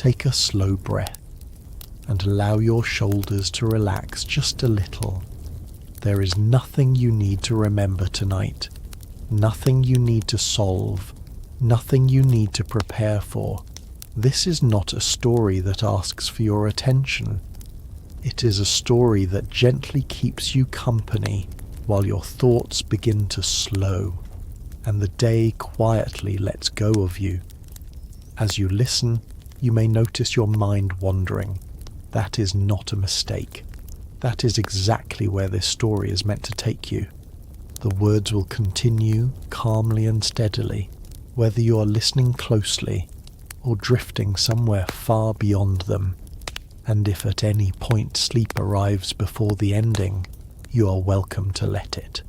Take a slow breath and allow your shoulders to relax just a little. There is nothing you need to remember tonight, nothing you need to solve, nothing you need to prepare for. This is not a story that asks for your attention. It is a story that gently keeps you company while your thoughts begin to slow and the day quietly lets go of you. As you listen, you may notice your mind wandering. That is not a mistake. That is exactly where this story is meant to take you. The words will continue calmly and steadily, whether you are listening closely or drifting somewhere far beyond them. And if at any point sleep arrives before the ending, you are welcome to let it.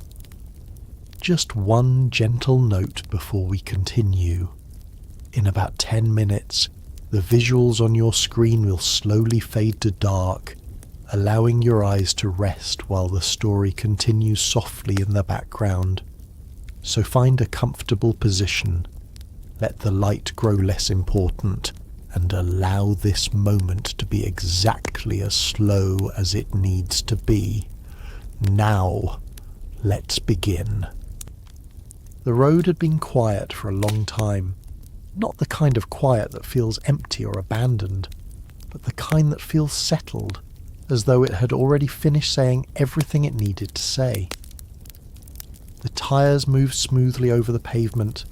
Just one gentle note before we continue. In about 10 minutes, the visuals on your screen will slowly fade to dark, allowing your eyes to rest while the story continues softly in the background. So find a comfortable position, let the light grow less important, and allow this moment to be exactly as slow as it needs to be. Now, let's begin. The road had been quiet for a long time. Not the kind of quiet that feels empty or abandoned, but the kind that feels settled, as though it had already finished saying everything it needed to say. The tyres moved smoothly over the pavement,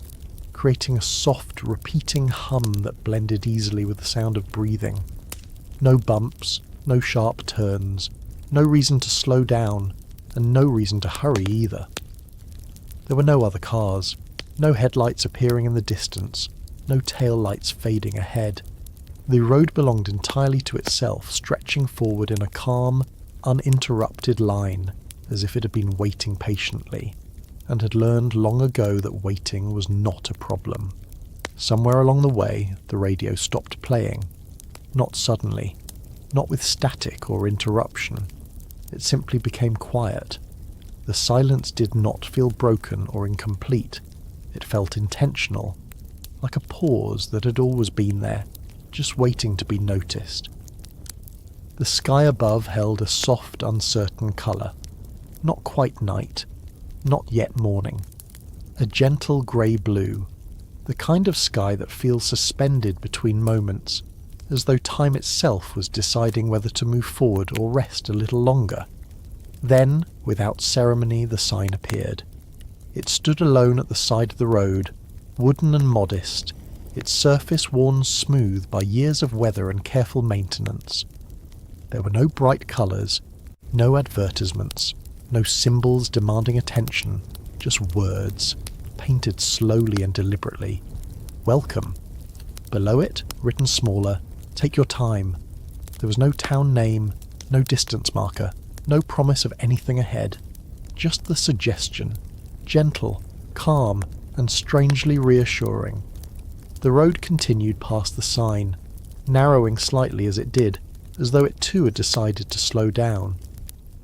creating a soft, repeating hum that blended easily with the sound of breathing. No bumps, no sharp turns, no reason to slow down, and no reason to hurry either. There were no other cars, no headlights appearing in the distance, no tail lights fading ahead. The road belonged entirely to itself, stretching forward in a calm, uninterrupted line, as if it had been waiting patiently, and had learned long ago that waiting was not a problem. Somewhere along the way, the radio stopped playing. Not suddenly, not with static or interruption. It simply became quiet. The silence did not feel broken or incomplete. It felt intentional, like a pause that had always been there, just waiting to be noticed. The sky above held a soft, uncertain colour. Not quite night, not yet morning. A gentle grey-blue, the kind of sky that feels suspended between moments, as though time itself was deciding whether to move forward or rest a little longer. Then, without ceremony, the sign appeared. It stood alone at the side of the road, wooden and modest, its surface worn smooth by years of weather and careful maintenance. There were no bright colours, no advertisements, no symbols demanding attention, just words, painted slowly and deliberately. Welcome. Below it, written smaller, take your time. There was no town name, no distance marker, no promise of anything ahead. Just the suggestion, gentle, calm, and strangely reassuring. The road continued past the sign, narrowing slightly as it did, as though it too had decided to slow down.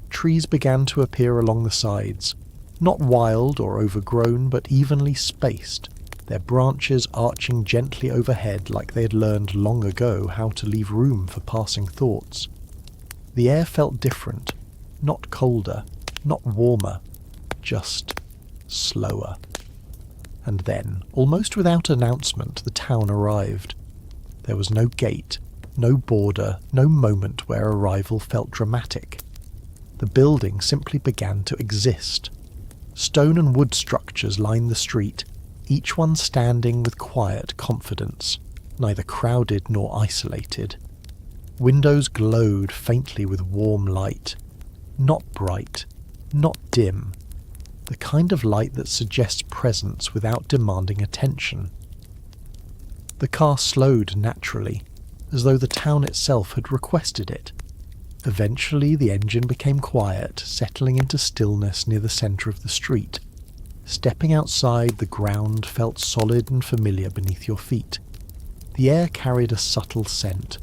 Trees began to appear along the sides, not wild or overgrown, but evenly spaced, their branches arching gently overhead like they had learned long ago how to leave room for passing thoughts. The air felt different, not colder, not warmer, just slower. And then, almost without announcement, the town arrived. There was no gate, no border, no moment where arrival felt dramatic. The building simply began to exist. Stone and wood structures lined the street, each one standing with quiet confidence, neither crowded nor isolated. Windows glowed faintly with warm light, not bright, not dim, the kind of light that suggests presence without demanding attention. The car slowed naturally, as though the town itself had requested it. Eventually the engine became quiet, settling into stillness near the centre of the street. Stepping outside, the ground felt solid and familiar beneath your feet. The air carried a subtle scent.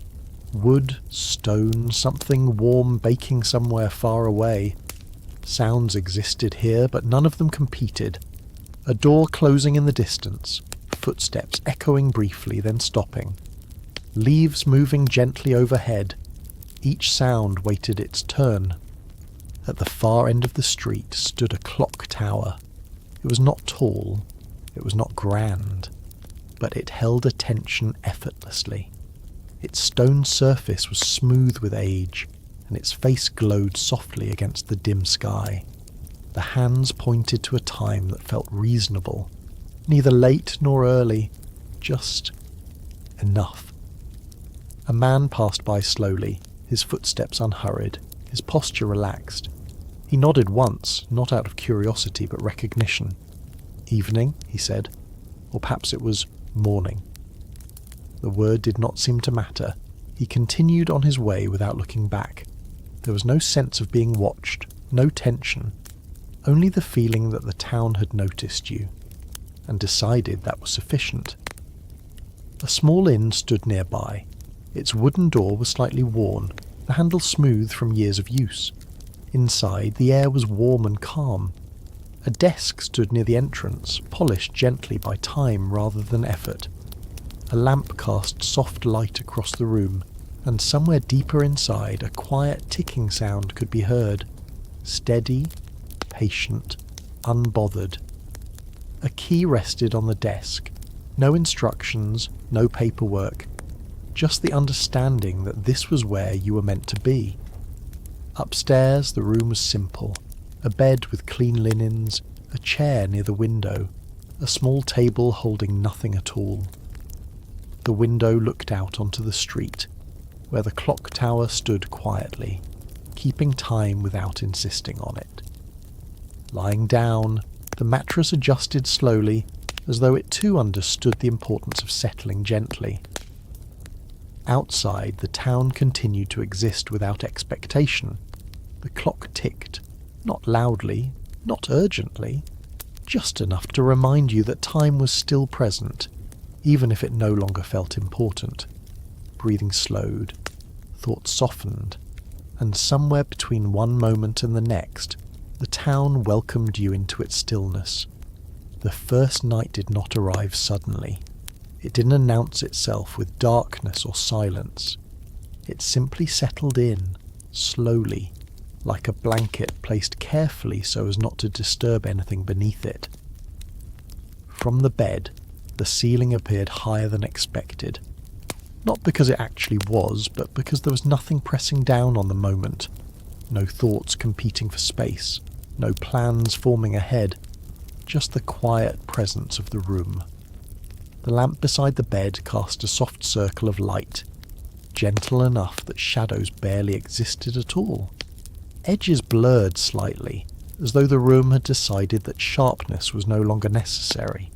Wood, stone, something warm baking somewhere far away. Sounds existed here, but none of them competed. A door closing in the distance, footsteps echoing briefly, then stopping. leaves moving gently overhead. Each sound waited its turn. At the far end of the street stood a clock tower. It was not tall, it was not grand, but it held attention effortlessly. Its stone surface was smooth with age, and its face glowed softly against the dim sky. The hands pointed to a time that felt reasonable, neither late nor early, just enough. A man passed by slowly, his footsteps unhurried, his posture relaxed. He nodded once, not out of curiosity but recognition. "Evening," he said, or perhaps it was morning. The word did not seem to matter. He continued on his way without looking back. There was no sense of being watched, no tension, only the feeling that the town had noticed you, and decided that was sufficient. A small inn stood nearby. Its wooden door was slightly worn, the handle smooth from years of use. Inside, the air was warm and calm. A desk stood near the entrance, polished gently by time rather than effort. A lamp cast soft light across the room, and somewhere deeper inside a quiet ticking sound could be heard. Steady, patient, unbothered. A key rested on the desk. No instructions, no paperwork. Just the understanding that this was where you were meant to be. Upstairs, the room was simple. A bed with clean linens, a chair near the window, a small table holding nothing at all. The window looked out onto the street, where the clock tower stood quietly, keeping time without insisting on it. Lying down, the mattress adjusted slowly, as though it too understood the importance of settling gently. Outside, the town continued to exist without expectation. The clock ticked, not loudly, not urgently, just enough to remind you that time was still present, even if it no longer felt important. Breathing slowed, thoughts softened, and somewhere between one moment and the next, the town welcomed you into its stillness. The first night did not arrive suddenly. It didn't announce itself with darkness or silence. It simply settled in, slowly, like a blanket placed carefully so as not to disturb anything beneath it. From the bed, the ceiling appeared higher than expected. Not because it actually was, but because there was nothing pressing down on the moment. No thoughts competing for space, no plans forming ahead, just the quiet presence of the room. The lamp beside the bed cast a soft circle of light, gentle enough that shadows barely existed at all. Edges blurred slightly, as though the room had decided that sharpness was no longer necessary.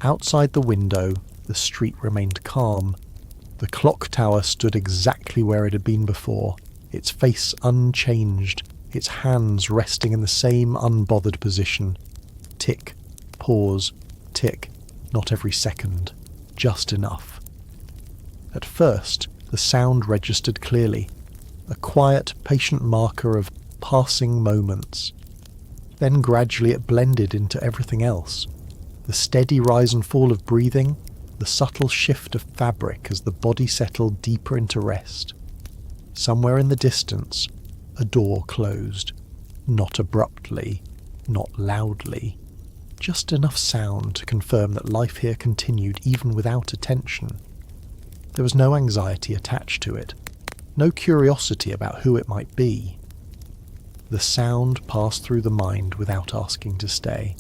Outside the window, the street remained calm. The clock tower stood exactly where it had been before, its face unchanged, its hands resting in the same unbothered position. Tick, pause, tick, not every second, just enough. At first, the sound registered clearly, a quiet, patient marker of passing moments. Then gradually it blended into everything else. The steady rise and fall of breathing, the subtle shift of fabric as the body settled deeper into rest. Somewhere in the distance, a door closed. Not abruptly, not loudly. Just enough sound to confirm that life here continued even without attention. There was no anxiety attached to it, no curiosity about who it might be. The sound passed through the mind without asking to stay.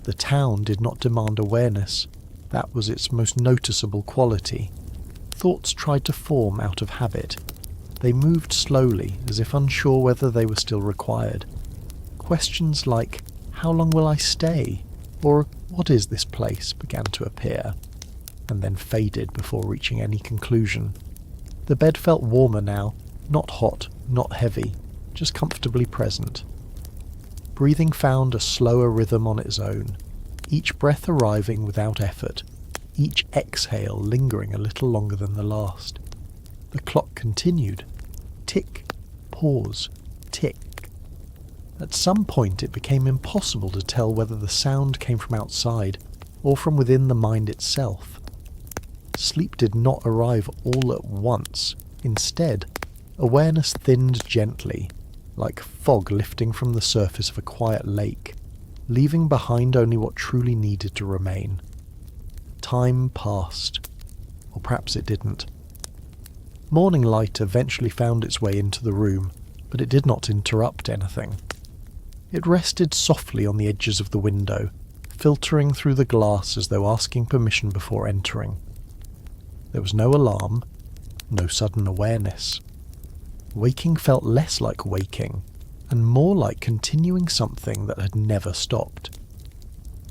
The town did not demand awareness. That was its most noticeable quality. Thoughts tried to form out of habit. They moved slowly, as if unsure whether they were still required. Questions like, "How long will I stay?" or "What is this place?" began to appear, and then faded before reaching any conclusion. The bed felt warmer now, not hot, not heavy, just comfortably present. Breathing found a slower rhythm on its own, each breath arriving without effort, each exhale lingering a little longer than the last. The clock continued. Tick, pause, tick. At some point it became impossible to tell whether the sound came from outside or from within the mind itself. Sleep did not arrive all at once. Instead, awareness thinned gently, like fog lifting from the surface of a quiet lake, leaving behind only what truly needed to remain. Time passed, or perhaps it didn't. Morning light eventually found its way into the room, but it did not interrupt anything. It rested softly on the edges of the window, filtering through the glass as though asking permission before entering. There was no alarm, no sudden awareness. Waking felt less like waking, and more like continuing something that had never stopped.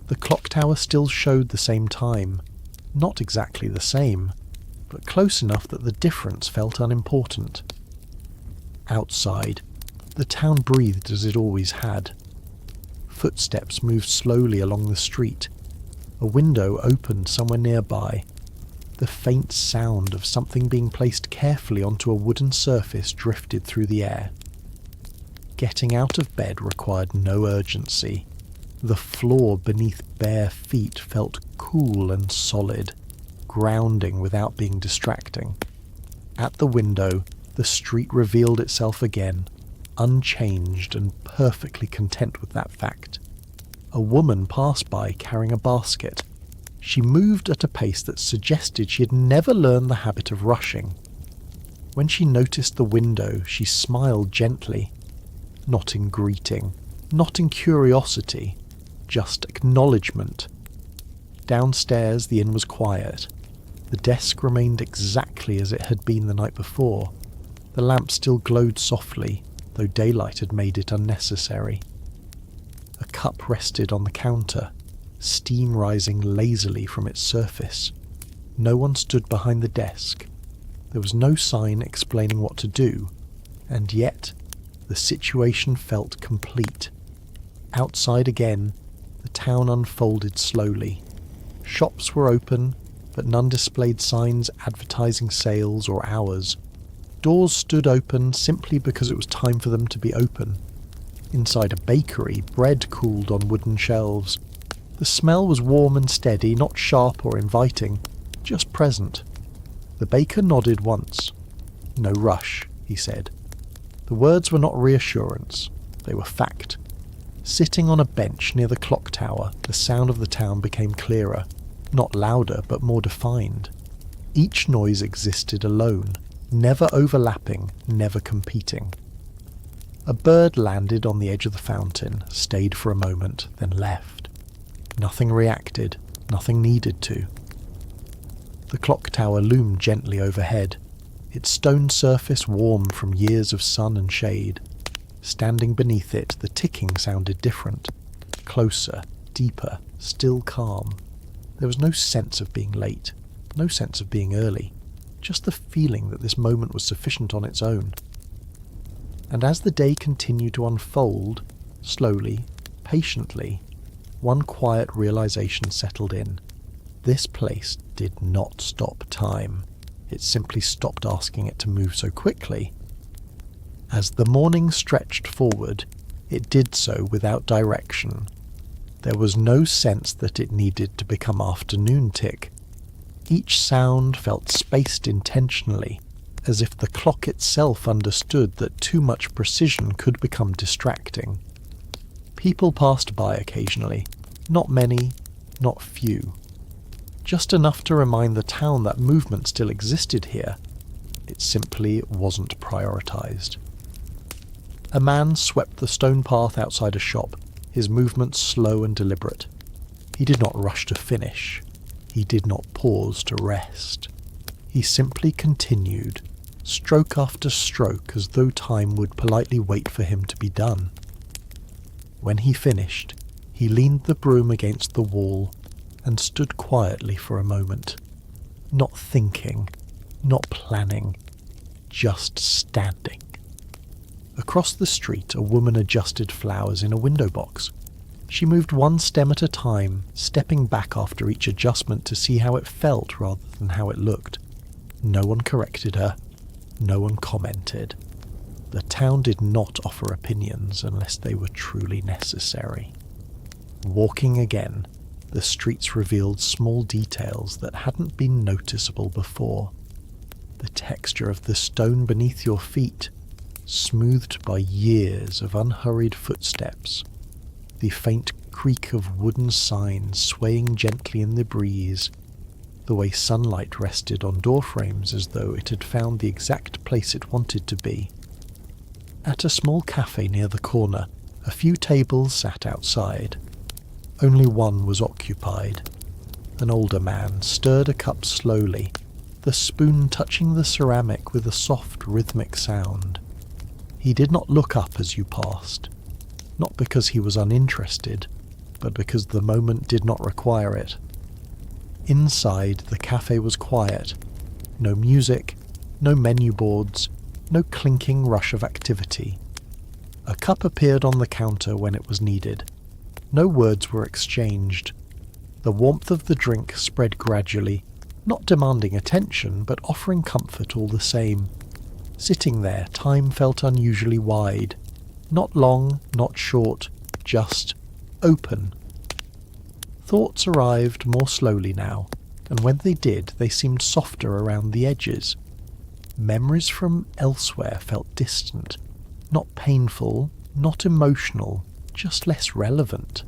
The clock tower still showed the same time, not exactly the same, but close enough that the difference felt unimportant. Outside, the town breathed as it always had. Footsteps moved slowly along the street. A window opened somewhere nearby. The faint sound of something being placed carefully onto a wooden surface drifted through the air. Getting out of bed required no urgency. The floor beneath bare feet felt cool and solid, grounding without being distracting. At the window, the street revealed itself again, unchanged and perfectly content with that fact. A woman passed by carrying a basket. She moved at a pace that suggested she had never learned the habit of rushing. When she noticed the window, she smiled gently, not in greeting, not in curiosity, just acknowledgement. Downstairs, the inn was quiet. The desk remained exactly as it had been the night before. The lamp still glowed softly, though daylight had made it unnecessary. A cup rested on the counter, steam rising lazily from its surface. No one stood behind the desk. There was no sign explaining what to do, and yet the situation felt complete. Outside again, the town unfolded slowly. Shops were open, but none displayed signs advertising sales or hours. Doors stood open simply because it was time for them to be open. Inside a bakery, bread cooled on wooden shelves. The smell was warm and steady, not sharp or inviting, just present. The baker nodded once. "No rush," he said. The words were not reassurance, they were fact. Sitting on a bench near the clock tower, the sound of the town became clearer, not louder but more defined. Each noise existed alone, never overlapping, never competing. A bird landed on the edge of the fountain, stayed for a moment, then left. Nothing reacted, nothing needed to. The clock tower loomed gently overhead, its stone surface warm from years of sun and shade. Standing beneath it, the ticking sounded different, closer, deeper, still calm. There was no sense of being late, no sense of being early, just the feeling that this moment was sufficient on its own. And as the day continued to unfold, slowly, patiently, one quiet realization settled in. This place did not stop time. It simply stopped asking it to move so quickly. As the morning stretched forward, it did so without direction. There was no sense that it needed to become afternoon tick. Each sound felt spaced intentionally, as if the clock itself understood that too much precision could become distracting. People passed by occasionally, not many, not few. Just enough to remind the town that movement still existed here. It simply wasn't prioritized. A man swept the stone path outside a shop, his movements slow and deliberate. He did not rush to finish. He did not pause to rest. He simply continued, stroke after stroke, as though time would politely wait for him to be done. When he finished, he leaned the broom against the wall and stood quietly for a moment, not thinking, not planning, just standing. Across the street, a woman adjusted flowers in a window box. She moved one stem at a time, stepping back after each adjustment to see how it felt rather than how it looked. No one corrected her. No one commented. The town did not offer opinions unless they were truly necessary. Walking again, The streets revealed small details that hadn't been noticeable before. The texture of the stone beneath your feet, smoothed by years of unhurried footsteps. The faint creak of wooden signs swaying gently in the breeze. The way sunlight rested on doorframes as though it had found the exact place it wanted to be. At a small cafe near the corner, a few tables sat outside. Only one was occupied. An older man stirred a cup slowly, the spoon touching the ceramic with a soft, rhythmic sound. He did not look up as you passed, not because he was uninterested, but because the moment did not require it. Inside, the cafe was quiet. No music, no menu boards, no clinking rush of activity. A cup appeared on the counter when it was needed. No words were exchanged. The warmth of the drink spread gradually, not demanding attention, but offering comfort all the same. Sitting there, time felt unusually wide. Not long, not short, just open. Thoughts arrived more slowly now, and when they did, they seemed softer around the edges. Memories from elsewhere felt distant, not painful, not emotional, just less relevant.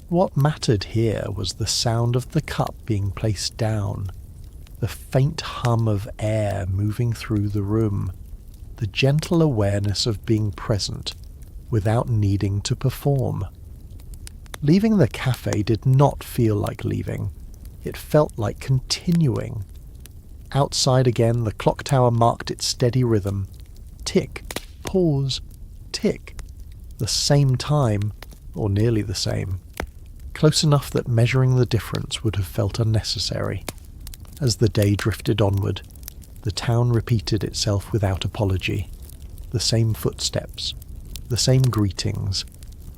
What mattered here was the sound of the cup being placed down, the faint hum of air moving through the room, the gentle awareness of being present without needing to perform. Leaving the cafe did not feel like leaving. It felt like continuing. Outside again, the clock tower marked its steady rhythm. Tick, pause, tick. The same time, or nearly the same. Close enough that measuring the difference would have felt unnecessary. As the day drifted onward, the town repeated itself without apology. The same footsteps, the same greetings,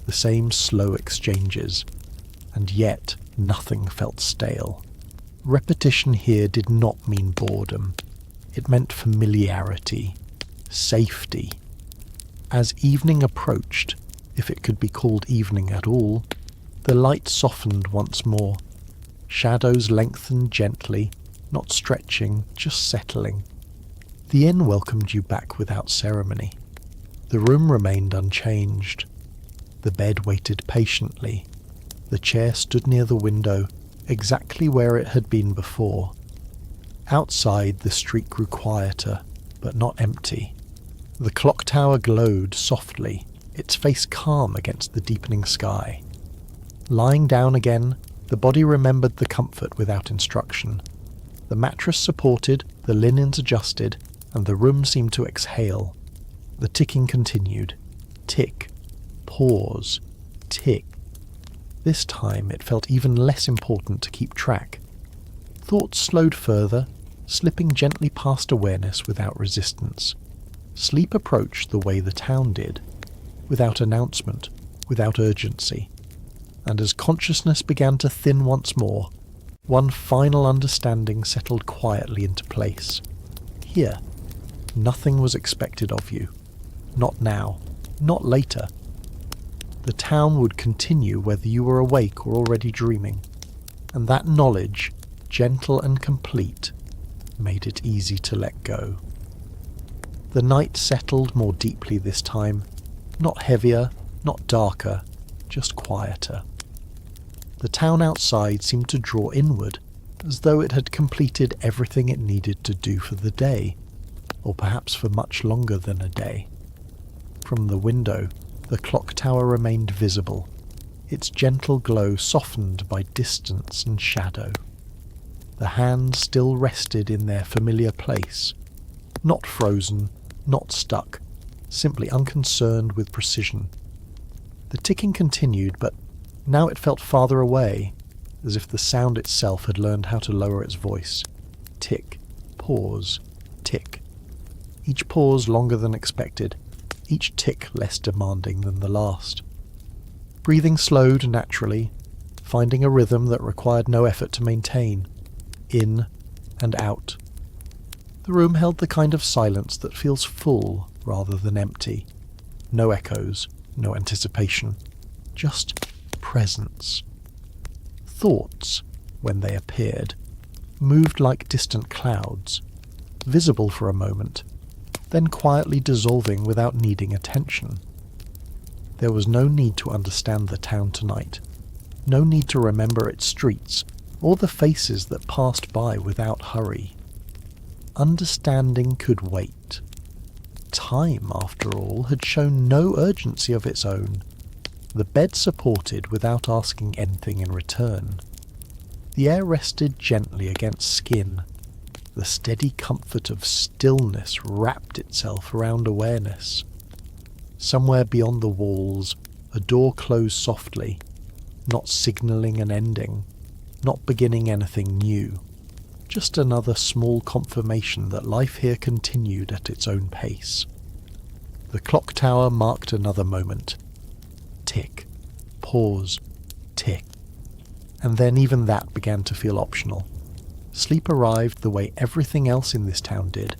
the same slow exchanges, and yet nothing felt stale. Repetition here did not mean boredom. It meant familiarity, safety. As evening approached, if it could be called evening at all, the light softened once more. Shadows lengthened gently, not stretching, just settling. The inn welcomed you back without ceremony. The room remained unchanged. The bed waited patiently. The chair stood near the window, exactly where it had been before. Outside, the street grew quieter, but not empty. The clock tower glowed softly, its face calm against the deepening sky. Lying down again, the body remembered the comfort without instruction. The mattress supported, the linens adjusted, and the room seemed to exhale. The ticking continued. Tick. Pause. Tick. This time it felt even less important to keep track. Thoughts slowed further, slipping gently past awareness without resistance. Sleep approached the way the town did, without announcement, without urgency. And as consciousness began to thin once more, one final understanding settled quietly into place. Here, nothing was expected of you. Not now, not later. The town would continue whether you were awake or already dreaming, and that knowledge, gentle and complete, made it easy to let go. The night settled more deeply this time, not heavier, not darker, just quieter. The town outside seemed to draw inward, as though it had completed everything it needed to do for the day, or perhaps for much longer than a day. From the window, the clock tower remained visible, its gentle glow softened by distance and shadow. The hands still rested in their familiar place, not frozen, not stuck, simply unconcerned with precision. The ticking continued, but now it felt farther away, as if the sound itself had learned how to lower its voice. Tick, pause, tick. Each pause longer than expected, each tick less demanding than the last. Breathing slowed naturally, finding a rhythm that required no effort to maintain. In and out. The room held the kind of silence that feels full rather than empty. No echoes, no anticipation, just presence. Thoughts, when they appeared, moved like distant clouds, visible for a moment, then quietly dissolving without needing attention. There was no need to understand the town tonight, no need to remember its streets or the faces that passed by without hurry. Understanding could wait. Time, after all, had shown no urgency of its own. The bed supported without asking anything in return. The air rested gently against skin. The steady comfort of stillness wrapped itself around awareness. Somewhere beyond the walls, a door closed softly, not signalling an ending, not beginning anything new. Just another small confirmation that life here continued at its own pace. The clock tower marked another moment. Tick, pause, tick. And then even that began to feel optional. Sleep arrived the way everything else in this town did,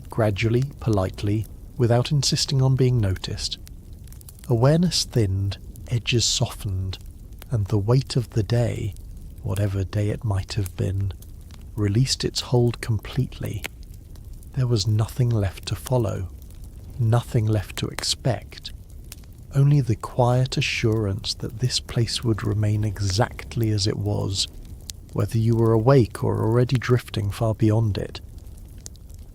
gradually, politely, without insisting on being noticed. Awareness thinned, edges softened, and the weight of the day, whatever day it might have been, released its hold completely. There was nothing left to follow, nothing left to expect, only the quiet assurance that this place would remain exactly as it was, whether you were awake or already drifting far beyond it.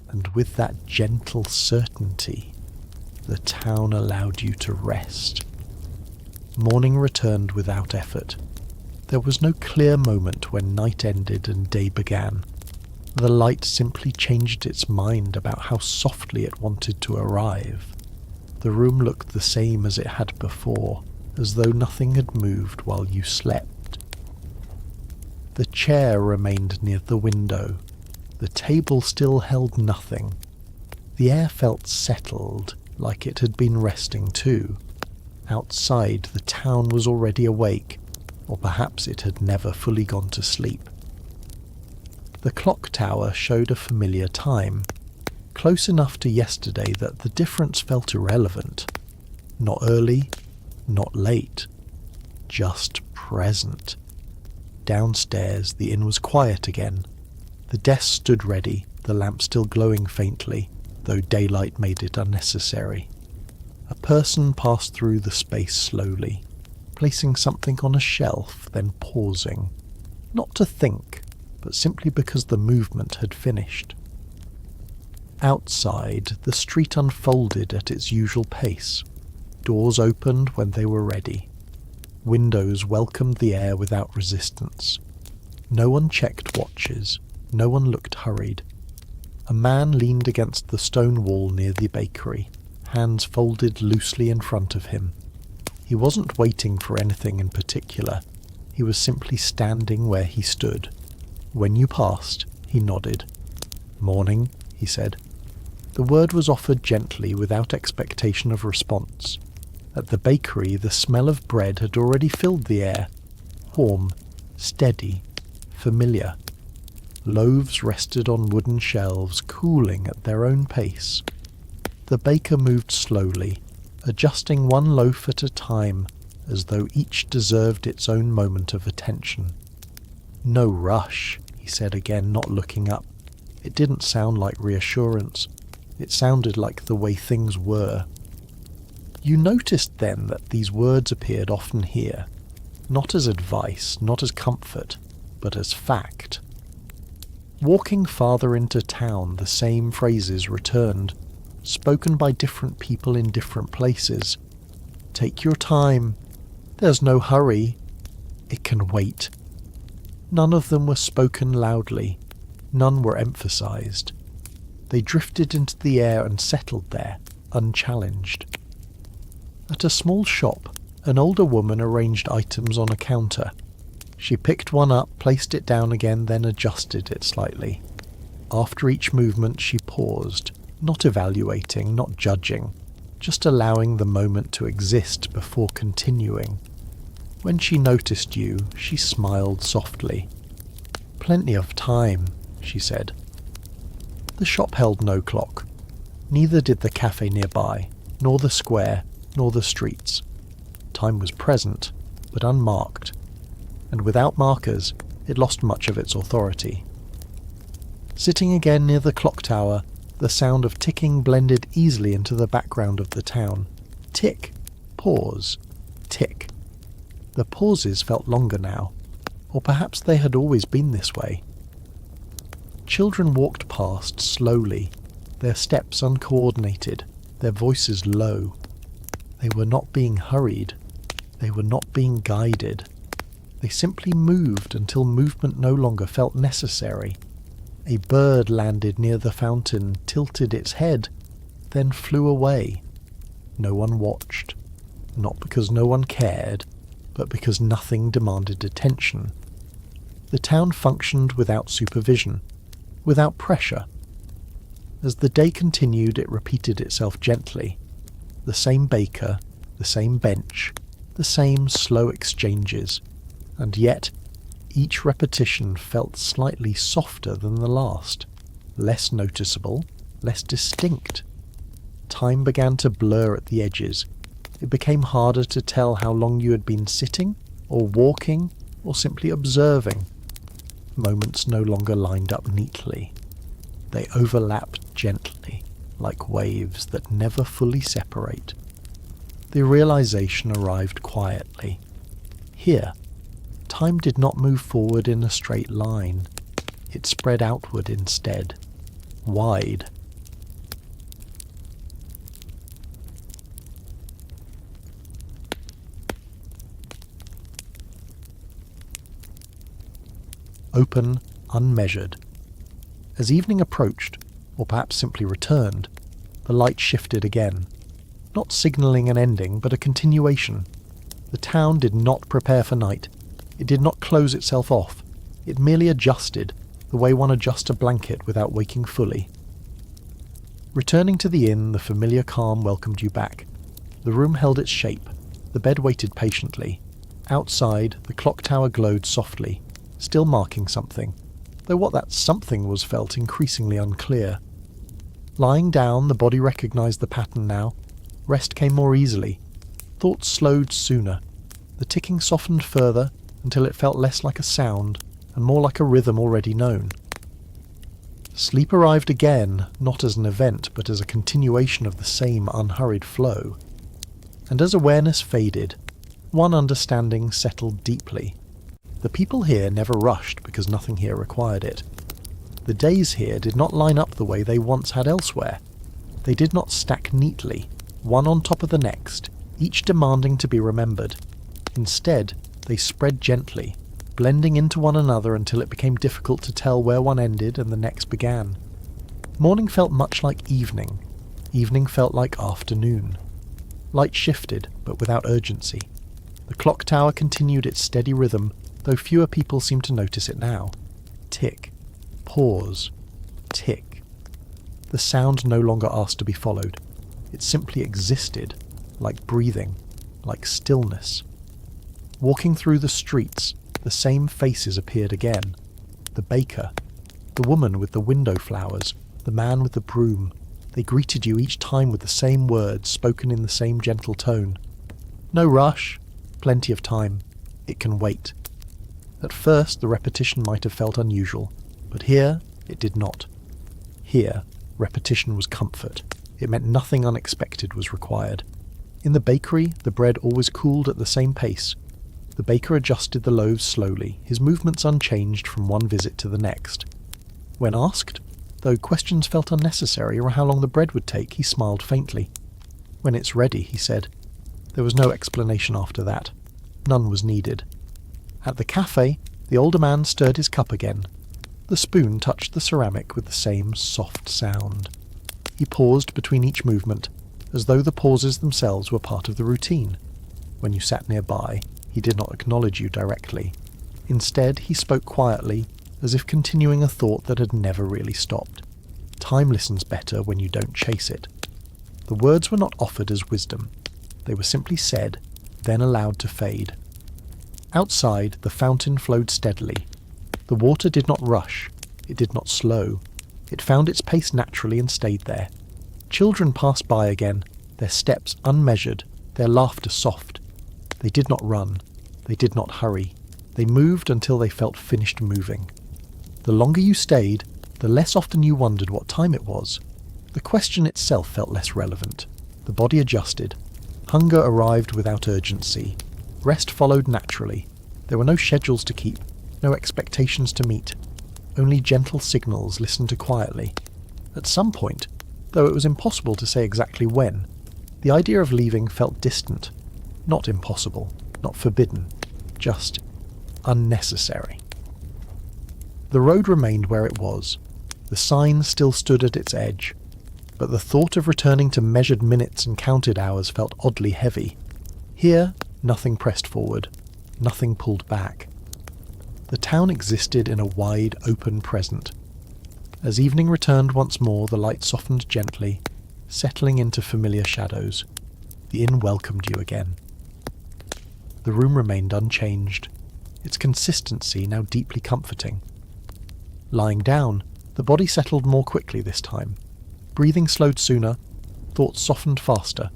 And with that gentle certainty, the town allowed you to rest. Morning returned without effort. There was no clear moment when night ended and day began. The light simply changed its mind about how softly it wanted to arrive. The room looked the same as it had before, as though nothing had moved while you slept. The chair remained near the window. The table still held nothing. The air felt settled, like it had been resting too. Outside, the town was already awake, or perhaps it had never fully gone to sleep. The clock tower showed a familiar time, close enough to yesterday that the difference felt irrelevant. Not early, not late, just present. Downstairs, the inn was quiet again. The desk stood ready, the lamp still glowing faintly, though daylight made it unnecessary. A person passed through the space slowly, placing something on a shelf, then pausing, not to think, but simply because the movement had finished. Outside, the street unfolded at its usual pace. Doors opened when they were ready. Windows welcomed the air without resistance. No one checked watches. No one looked hurried. A man leaned against the stone wall near the bakery, hands folded loosely in front of him. He wasn't waiting for anything in particular. He was simply standing where he stood. When you passed, he nodded. "Morning," he said. The word was offered gently, without expectation of response. At the bakery, the smell of bread had already filled the air. Warm, steady, familiar. Loaves rested on wooden shelves, cooling at their own pace. The baker moved slowly, adjusting one loaf at a time, as though each deserved its own moment of attention. "No rush," he said again, not looking up. It didn't sound like reassurance. It sounded like the way things were. You noticed then that these words appeared often here, not as advice, not as comfort, but as fact. Walking farther into town, the same phrases returned, spoken by different people in different places. "Take your time. There's no hurry. It can wait." None of them were spoken loudly. None were emphasized. They drifted into the air and settled there, unchallenged. At a small shop, an older woman arranged items on a counter. She picked one up, placed it down again, then adjusted it slightly. After each movement she paused, not evaluating, not judging, just allowing the moment to exist before continuing. When she noticed you, she smiled softly. "Plenty of time," she said. The shop held no clock. Neither did the cafe nearby, nor the square, nor the streets. Time was present, but unmarked. and without markers, it lost much of its authority. Sitting again near the clock tower, the sound of ticking blended easily into the background of the town. Tick, pause, tick. The pauses felt longer now, or perhaps they had always been this way. Children walked past slowly, their steps uncoordinated, their voices low. They were not being hurried. They were not being guided. They simply moved until movement no longer felt necessary. A bird landed near the fountain, tilted its head, then flew away. No one watched, not because no one cared, but because nothing demanded attention. The town functioned without supervision, without pressure. As the day continued, it repeated itself gently. The same baker, the same bench, the same slow exchanges, and yet each repetition felt slightly softer than the last, less noticeable, less distinct. Time began to blur at the edges. It became harder to tell how long you had been sitting, or walking, or simply observing. Moments no longer lined up neatly. They overlapped gently, like waves that never fully separate. The realization arrived quietly. Here, time did not move forward in a straight line. It spread outward instead, wide. Open, unmeasured. As evening approached, or perhaps simply returned, the light shifted again, not signalling an ending, but a continuation. The town did not prepare for night. It did not close itself off. It merely adjusted, the way one adjusts a blanket without waking fully. Returning to the inn, the familiar calm welcomed you back. The room held its shape. The bed waited patiently. Outside, the clock tower glowed softly, still marking something, though what that something was felt increasingly unclear. Lying down, the body recognized the pattern now. Rest came more easily. Thoughts slowed sooner. The ticking softened further until it felt less like a sound and more like a rhythm already known. Sleep arrived again, not as an event, but as a continuation of the same unhurried flow. And as awareness faded, one understanding settled deeply. The people here never rushed because nothing here required it. The days here did not line up the way they once had elsewhere. They did not stack neatly, one on top of the next, each demanding to be remembered. Instead, they spread gently, blending into one another until it became difficult to tell where one ended and the next began. Morning felt much like evening. Evening felt like afternoon. Light shifted, but without urgency. The clock tower continued its steady rhythm, though fewer people seemed to notice it now. Tick, pause, tick. The sound no longer asked to be followed. It simply existed, like breathing, like stillness. Walking through the streets, the same faces appeared again. The baker, the woman with the window flowers, the man with the broom. They greeted you each time with the same words, spoken in the same gentle tone. No rush, plenty of time. It can wait. At first, the repetition might have felt unusual, but here it did not. Here, repetition was comfort. It meant nothing unexpected was required. In the bakery, the bread always cooled at the same pace. The baker adjusted the loaves slowly, his movements unchanged from one visit to the next. When asked, though questions felt unnecessary or how long the bread would take, he smiled faintly. When it's ready, he said. There was no explanation after that. None was needed. At the cafe, the older man stirred his cup again. The spoon touched the ceramic with the same soft sound. He paused between each movement, as though the pauses themselves were part of the routine. When you sat nearby, he did not acknowledge you directly. Instead, he spoke quietly, as if continuing a thought that had never really stopped. Time listens better when you don't chase it. The words were not offered as wisdom. They were simply said, then allowed to fade. Outside, the fountain flowed steadily. The water did not rush. It did not slow. It found its pace naturally and stayed there. Children passed by again, their steps unmeasured, their laughter soft. They did not run. They did not hurry. They moved until they felt finished moving. The longer you stayed, the less often you wondered what time it was. The question itself felt less relevant. The body adjusted. Hunger arrived without urgency. Rest followed naturally. There were no schedules to keep, no expectations to meet. Only gentle signals listened to quietly. At some point, though it was impossible to say exactly when, the idea of leaving felt distant. Not impossible, not forbidden, just unnecessary. The road remained where it was. The sign still stood at its edge, but the thought of returning to measured minutes and counted hours felt oddly heavy. Here, nothing pressed forward, nothing pulled back. The town existed in a wide, open present. As evening returned once more, the light softened gently, settling into familiar shadows. The inn welcomed you again. The room remained unchanged, its consistency now deeply comforting. Lying down, the body settled more quickly this time. Breathing slowed sooner, thoughts softened faster.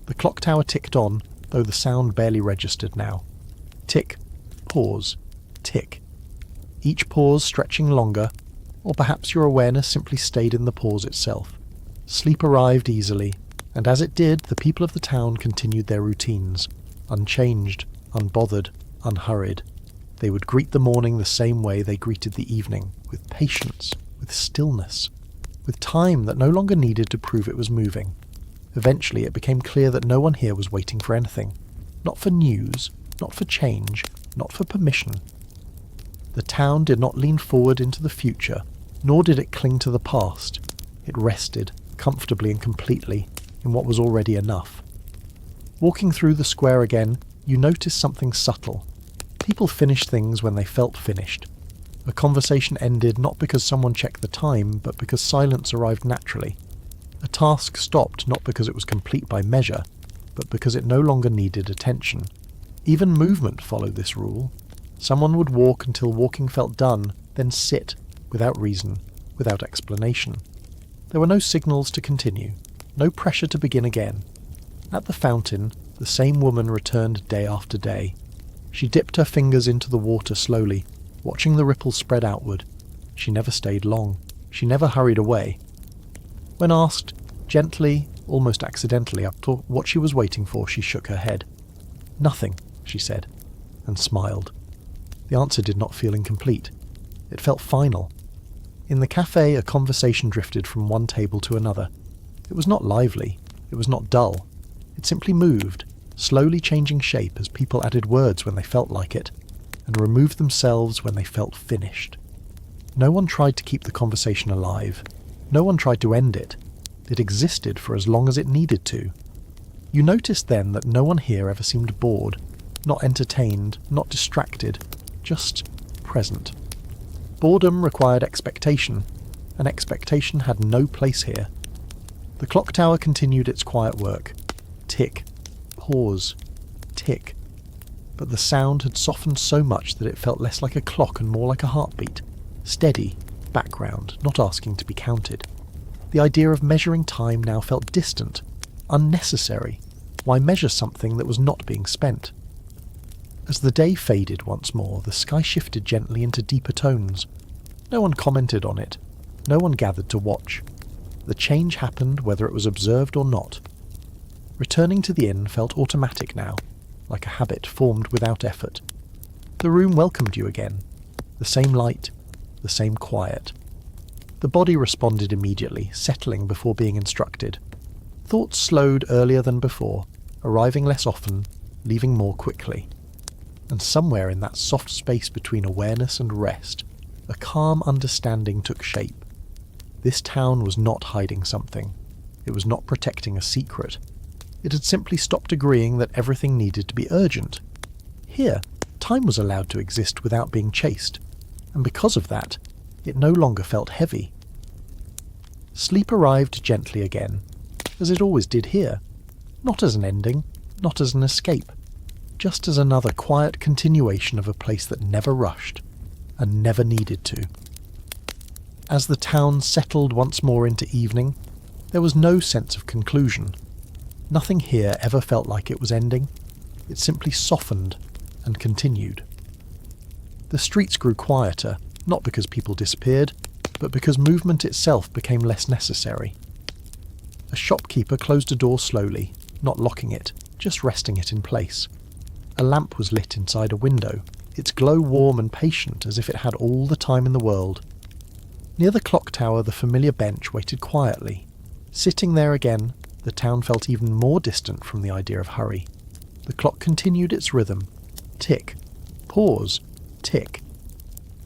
The clock tower ticked on, though the sound barely registered now. Tick, pause, tick. Each pause stretching longer, or perhaps your awareness simply stayed in the pause itself. Sleep arrived easily, and as it did, the people of the town continued their routines, unchanged, unbothered, unhurried. They would greet the morning the same way they greeted the evening, with patience, with stillness, with time that no longer needed to prove it was moving. Eventually it became clear that no one here was waiting for anything. Not for news, not for change, not for permission. The town did not lean forward into the future, nor did it cling to the past. It rested, comfortably and completely, in what was already enough. Walking through the square again, you noticed something subtle. People finished things when they felt finished. A conversation ended not because someone checked the time, but because silence arrived naturally. A task stopped not because it was complete by measure, but because it no longer needed attention. Even movement followed this rule. Someone would walk until walking felt done, then sit, without reason, without explanation. There were no signals to continue, no pressure to begin again. At the fountain, the same woman returned day after day. She dipped her fingers into the water slowly, watching the ripples spread outward. She never stayed long. She never hurried away. When asked, gently, almost accidentally, up to what she was waiting for, she shook her head. "Nothing," she said, and smiled. The answer did not feel incomplete. It felt final. In the cafe, a conversation drifted from one table to another. It was not lively. It was not dull. It simply moved, slowly changing shape as people added words when they felt like it, and removed themselves when they felt finished. No one tried to keep the conversation alive. No one tried to end it. It existed for as long as it needed to. You noticed then that no one here ever seemed bored, not entertained, not distracted, just present. Boredom required expectation, and expectation had no place here. The clock tower continued its quiet work. Tick, pause, tick. But the sound had softened so much that it felt less like a clock and more like a heartbeat. Steady, background, not asking to be counted. The idea of measuring time now felt distant, unnecessary. Why measure something that was not being spent? As the day faded once more, the sky shifted gently into deeper tones. No one commented on it. No one gathered to watch. The change happened whether it was observed or not. Returning to the inn felt automatic now, like a habit formed without effort. The room welcomed you again. The same light, the same quiet. The body responded immediately, settling before being instructed. Thoughts slowed earlier than before, arriving less often, leaving more quickly. And somewhere in that soft space between awareness and rest, a calm understanding took shape. This town was not hiding something. It was not protecting a secret. It had simply stopped agreeing that everything needed to be urgent. Here, time was allowed to exist without being chased, and because of that, it no longer felt heavy. Sleep arrived gently again, as it always did here, not as an ending, not as an escape, just as another quiet continuation of a place that never rushed, and never needed to. As the town settled once more into evening, there was no sense of conclusion. Nothing here ever felt like it was ending. It simply softened and continued. The streets grew quieter, not because people disappeared, but because movement itself became less necessary. A shopkeeper closed a door slowly, not locking it, just resting it in place. A lamp was lit inside a window, its glow warm and patient as if it had all the time in the world. Near the clock tower, the familiar bench waited quietly. Sitting there again, the town felt even more distant from the idea of hurry. The clock continued its rhythm. Tick. Pause. Tick.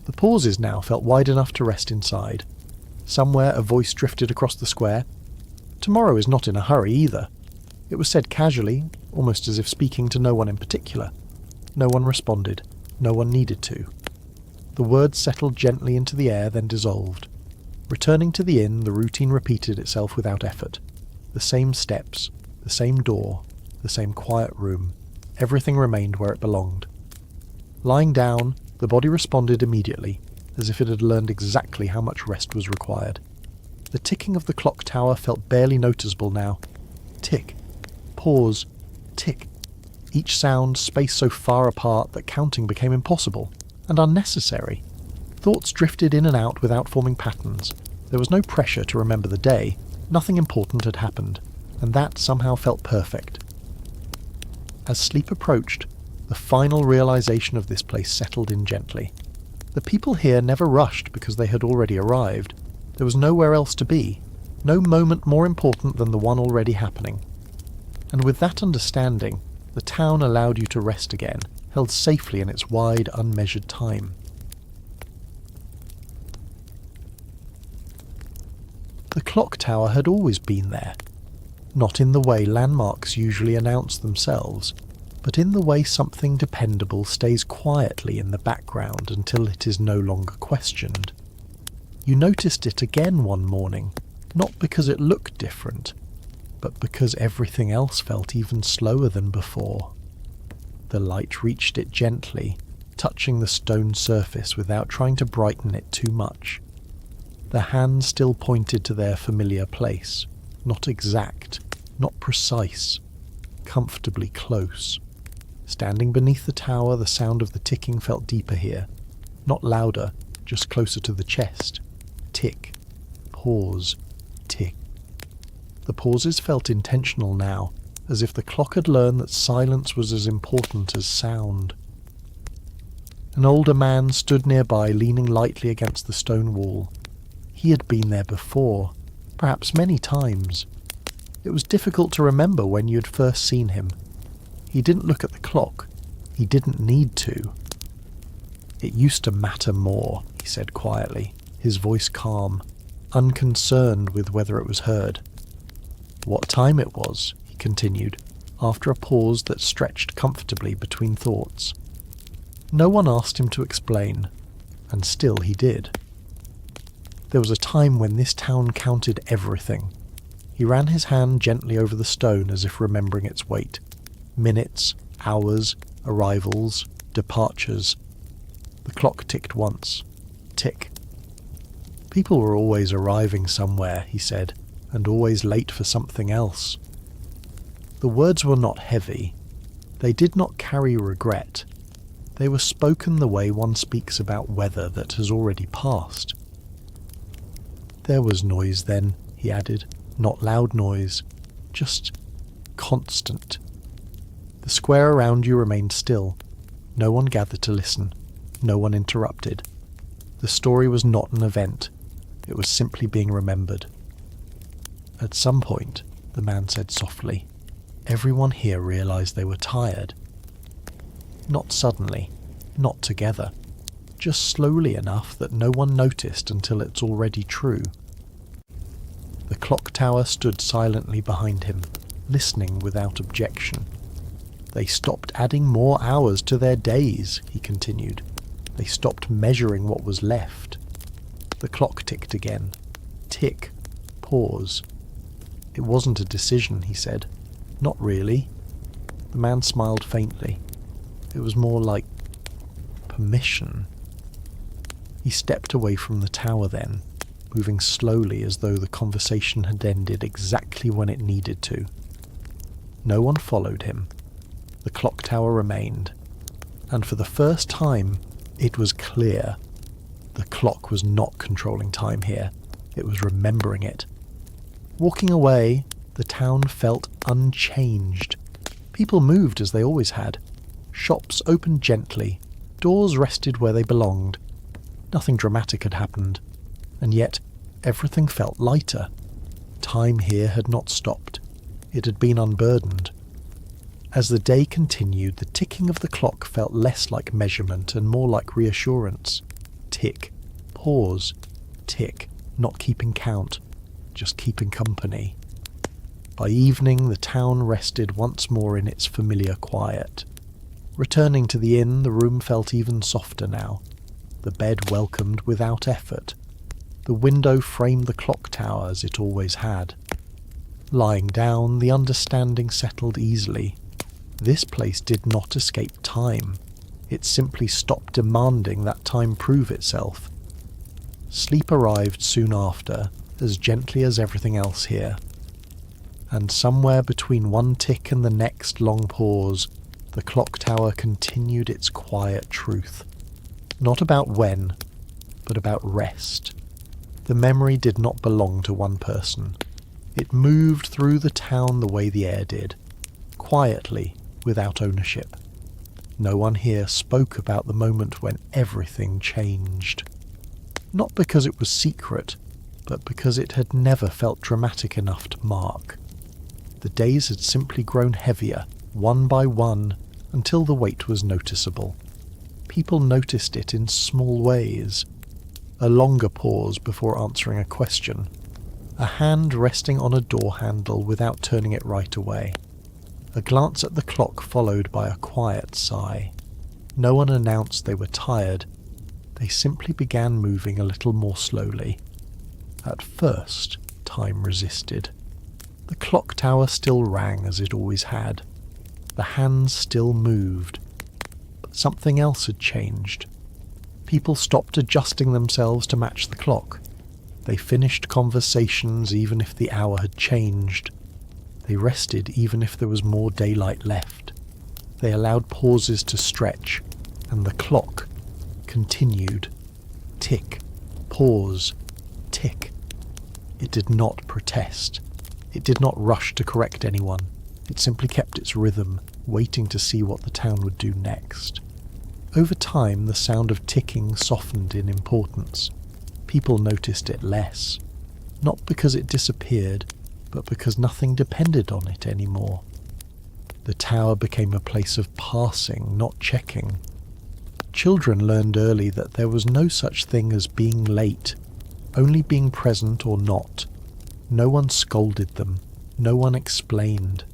The pauses now felt wide enough to rest inside. Somewhere a voice drifted across the square. Tomorrow is not in a hurry either. It was said casually, almost as if speaking to no one in particular. No one responded. No one needed to. The words settled gently into the air, then dissolved. Returning to the inn, the routine repeated itself without effort. The same steps, the same door, the same quiet room. Everything remained where it belonged. Lying down, the body responded immediately, as if it had learned exactly how much rest was required. The ticking of the clock tower felt barely noticeable now. Tick. Pause. Tick. Each sound spaced so far apart that counting became impossible and unnecessary. Thoughts drifted in and out without forming patterns. There was no pressure to remember the day. Nothing important had happened, and that somehow felt perfect. As sleep approached, the final realization of this place settled in gently. The people here never rushed because they had already arrived. There was nowhere else to be, no moment more important than the one already happening. And with that understanding, the town allowed you to rest again, held safely in its wide, unmeasured time. The clock tower had always been there, not in the way landmarks usually announce themselves, but in the way something dependable stays quietly in the background until it is no longer questioned. You noticed it again one morning, not because it looked different, but because everything else felt even slower than before. The light reached it gently, touching the stone surface without trying to brighten it too much. The hands still pointed to their familiar place, not exact, not precise, comfortably close. Standing beneath the tower, the sound of the ticking felt deeper here, not louder, just closer to the chest. Tick, pause, tick. The pauses felt intentional now, as if the clock had learned that silence was as important as sound. An older man stood nearby, leaning lightly against the stone wall. He had been there before, perhaps many times. It was difficult to remember when you had first seen him. He didn't look at the clock. He didn't need to. "It used to matter more," he said quietly, his voice calm, unconcerned with whether it was heard. "What time it was," he continued, after a pause that stretched comfortably between thoughts. No one asked him to explain, and still he did. There was a time when this town counted everything. He ran his hand gently over the stone as if remembering its weight. Minutes, hours, arrivals, departures. The clock ticked once. Tick. People were always arriving somewhere, he said, and always late for something else. The words were not heavy. They did not carry regret. They were spoken the way one speaks about weather that has already passed. There was noise then, he added, not loud noise, just constant. The square around you remained still. No one gathered to listen. No one interrupted. The story was not an event. It was simply being remembered. At some point, the man said softly, everyone here realized they were tired. Not suddenly, not together, just slowly enough that no one noticed until it's already true. The clock tower stood silently behind him, listening without objection. They stopped adding more hours to their days, he continued. They stopped measuring what was left. The clock ticked again. Tick. Pause. It wasn't a decision, he said. Not really. The man smiled faintly. It was more like permission. He stepped away from the tower then, moving slowly as though the conversation had ended exactly when it needed to. No one followed him. The clock tower remained, and for the first time, It was clear. The clock was not controlling time here. It was remembering it. Walking away, the town felt unchanged. People moved as they always had. Shops opened gently. Doors rested where they belonged. Nothing dramatic had happened. And yet, everything felt lighter. Time here had not stopped. It had been unburdened. As the day continued, the ticking of the clock felt less like measurement and more like reassurance. Tick, pause, tick, not keeping count, just keeping company. By evening, the town rested once more in its familiar quiet. Returning to the inn, the room felt even softer now. The bed welcomed without effort. The window framed the clock tower as it always had. Lying down, the understanding settled easily. This place did not escape time. It simply stopped demanding that time prove itself. Sleep arrived soon after, as gently as everything else here. And somewhere between one tick and the next long pause, the clock tower continued its quiet truth. Not about when, but about rest. The memory did not belong to one person. It moved through the town the way the air did, quietly, without ownership. No one here spoke about the moment when everything changed. Not because it was secret, but because it had never felt dramatic enough to mark. The days had simply grown heavier, one by one, until the weight was noticeable. People noticed it in small ways. A longer pause before answering a question. A hand resting on a door handle without turning it right away. A glance at the clock followed by a quiet sigh. No one announced they were tired. They simply began moving a little more slowly. At first, time resisted. The clock tower still rang as it always had. The hands still moved. But something else had changed. People stopped adjusting themselves to match the clock. They finished conversations even if the hour had changed. They rested even if there was more daylight left. They allowed pauses to stretch, and the clock continued. Tick, pause, tick. It did not protest. It did not rush to correct anyone. It simply kept its rhythm, waiting to see what the town would do next. Over time, the sound of ticking softened in importance. People noticed it less. Not because it disappeared, but because nothing depended on it anymore. The tower became a place of passing, not checking. Children learned early that there was no such thing as being late, only being present or not. No one scolded them, no one explained.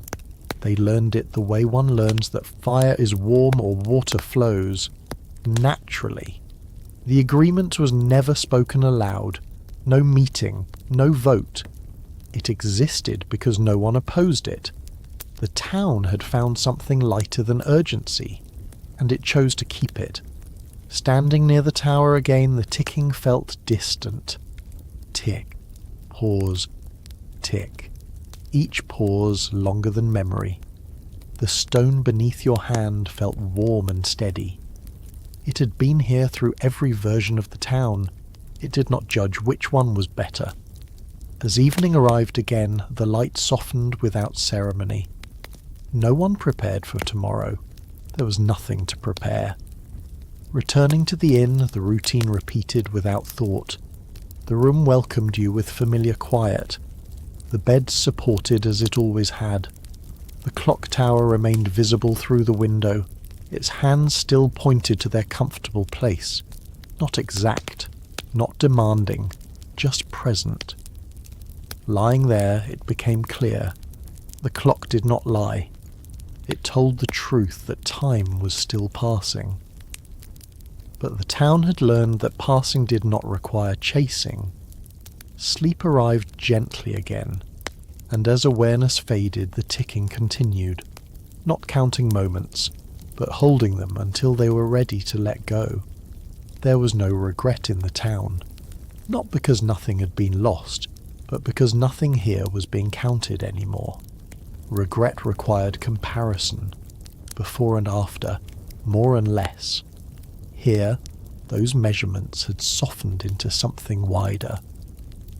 They learned it the way one learns that fire is warm or water flows, naturally. The agreement was never spoken aloud, no meeting, no vote. It existed because no one opposed it. The town had found something lighter than urgency, and it chose to keep it. Standing near the tower again, the ticking felt distant. Tick, pause, tick. Each pause longer than memory. The stone beneath your hand felt warm and steady. It had been here through every version of the town. It did not judge which one was better. As evening arrived again, the light softened without ceremony. No one prepared for tomorrow. There was nothing to prepare. Returning to the inn, the routine repeated without thought. The room welcomed you with familiar quiet. The bed supported as it always had. The clock tower remained visible through the window. Its hands still pointed to their comfortable place. Not exact, not demanding, just present. Lying there, it became clear. The clock did not lie. It told the truth that time was still passing. But the town had learned that passing did not require chasing. Sleep arrived gently again, and as awareness faded, the ticking continued, not counting moments, but holding them until they were ready to let go. There was no regret in the town, not because nothing had been lost, but because nothing here was being counted anymore. Regret required comparison, before and after, more and less. Here, Those measurements had softened into something wider.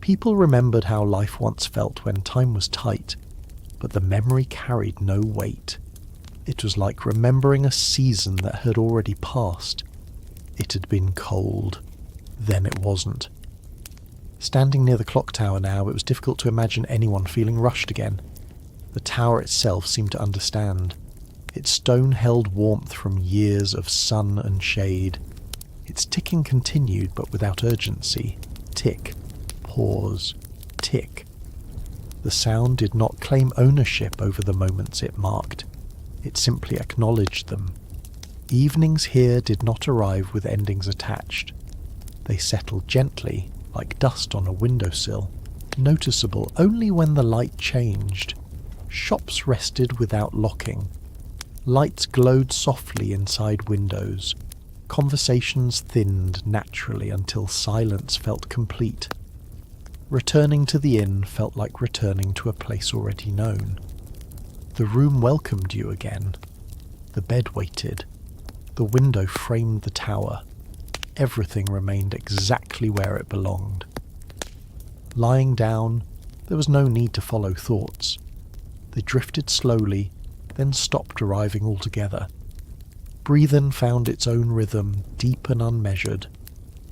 People remembered how life once felt when time was tight, but the memory carried no weight. It was like remembering a season that had already passed. It had been cold. Then it wasn't. Standing near the clock tower now, it was difficult to imagine anyone feeling rushed again. The tower itself seemed to understand. Its stone held warmth from years of sun and shade. Its ticking continued, but without urgency. Tick, pause, tick. The sound did not claim ownership over the moments it marked. It simply acknowledged them. Evenings here did not arrive with endings attached. They settled gently, like dust on a windowsill, noticeable only when the light changed. Shops rested without locking. Lights glowed softly inside windows. Conversations thinned naturally until silence felt complete. Returning to the inn felt like returning to a place already known. The room welcomed you again. The bed waited. The window framed the tower. Everything remained exactly where it belonged. Lying down, there was no need to follow thoughts. They drifted slowly, then stopped arriving altogether. Breathing found its own rhythm, deep and unmeasured.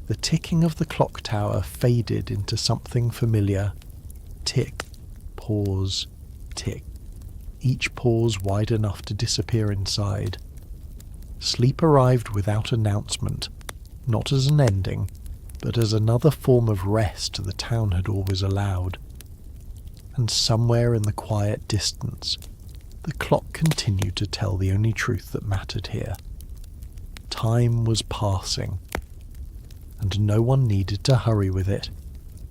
The ticking of the clock tower faded into something familiar. Tick, pause, tick. Each pause wide enough to disappear inside. Sleep arrived without announcement, not as an ending, but as another form of rest the town had always allowed. And somewhere in the quiet distance, the clock continued to tell the only truth that mattered here. Time was passing, and no one needed to hurry with it.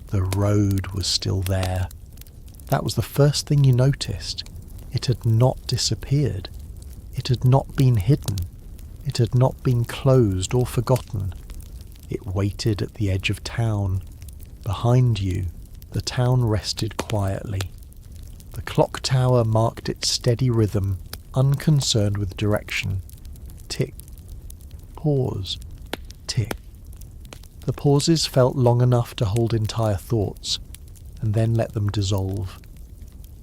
The road was still there. That was the first thing you noticed. It had not disappeared. It had not been hidden. It had not been closed or forgotten. It waited at the edge of town. Behind you, the town rested quietly. The clock tower marked its steady rhythm, unconcerned with direction. Tick, pause, tick. The pauses felt long enough to hold entire thoughts, and then let them dissolve.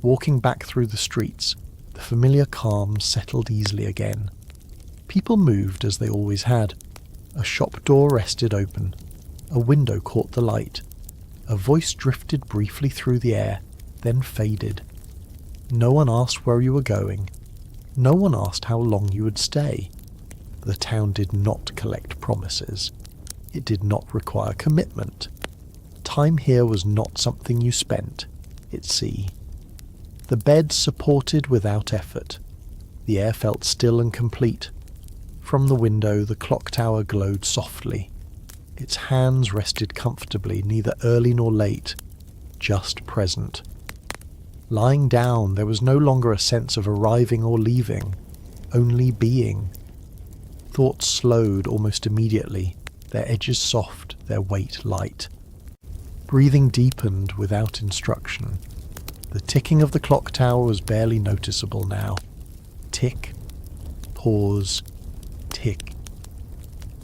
Walking back through the streets, the familiar calm settled easily again. People moved as they always had. A shop door rested open. A window caught the light. A voice drifted briefly through the air, then faded. No one asked where you were going. No one asked how long you would stay. The town did not collect promises. It did not require commitment. Time here was not something you spent. It's sea. The bed supported without effort. The air felt still and complete. From the window, the clock tower glowed softly. Its hands rested comfortably, neither early nor late, just present. Lying down, there was no longer a sense of arriving or leaving, only being. Thoughts slowed almost immediately, their edges soft, their weight light. Breathing deepened without instruction. The ticking of the clock tower was barely noticeable now. Tick, pause, tick.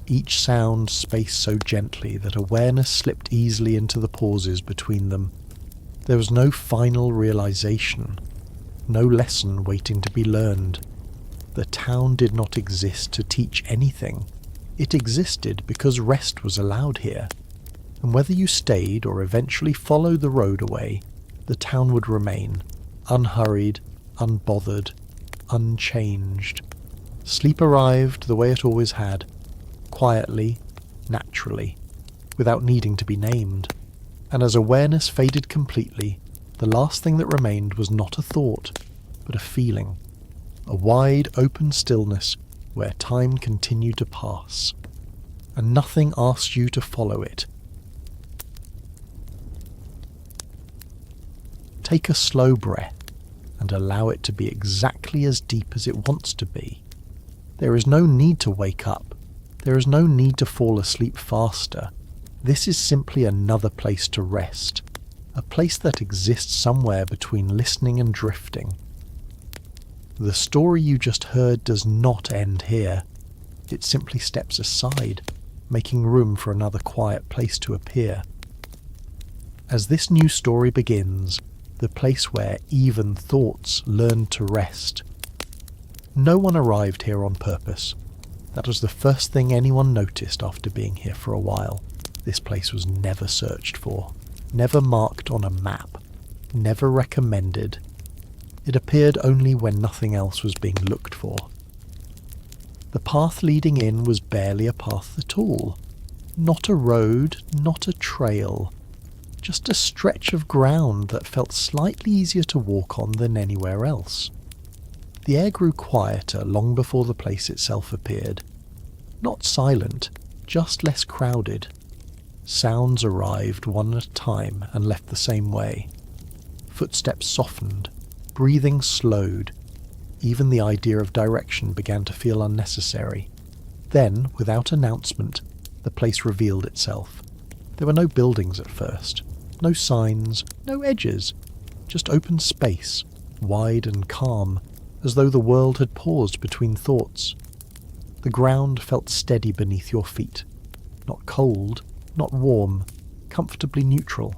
Each sound spaced so gently that awareness slipped easily into the pauses between them. There was no final realization, no lesson waiting to be learned. The town did not exist to teach anything. It existed because rest was allowed here. And whether you stayed or eventually followed the road away, the town would remain, unhurried, unbothered, unchanged. Sleep arrived the way it always had, quietly, naturally, without needing to be named. And as awareness faded completely, the last thing that remained was not a thought, but a feeling. A wide, open stillness where time continued to pass. And nothing asked you to follow it. Take a slow breath and allow it to be exactly as deep as it wants to be. There is no need to wake up. There is no need to fall asleep faster. This is simply another place to rest, a place that exists somewhere between listening and drifting. The story you just heard does not end here. It simply steps aside. making room for another quiet place to appear. As this new story begins, the place where even thoughts learned to rest. No one arrived here on purpose. That was the first thing anyone noticed after being here for a while. This place was never searched for, never marked on a map, never recommended. It appeared only when nothing else was being looked for. The path leading in was barely a path at all. Not a road, not a trail. Just a stretch of ground that felt slightly easier to walk on than anywhere else. The air grew quieter long before the place itself appeared. Not silent, just less crowded. Sounds arrived one at a time and left the same way. Footsteps softened, breathing slowed. Even the idea of direction began to feel unnecessary. Then, without announcement, the place revealed itself. There were no buildings at first, no signs, no edges, just open space, wide and calm, as though the world had paused between thoughts. The ground felt steady beneath your feet, not cold, not warm, comfortably neutral.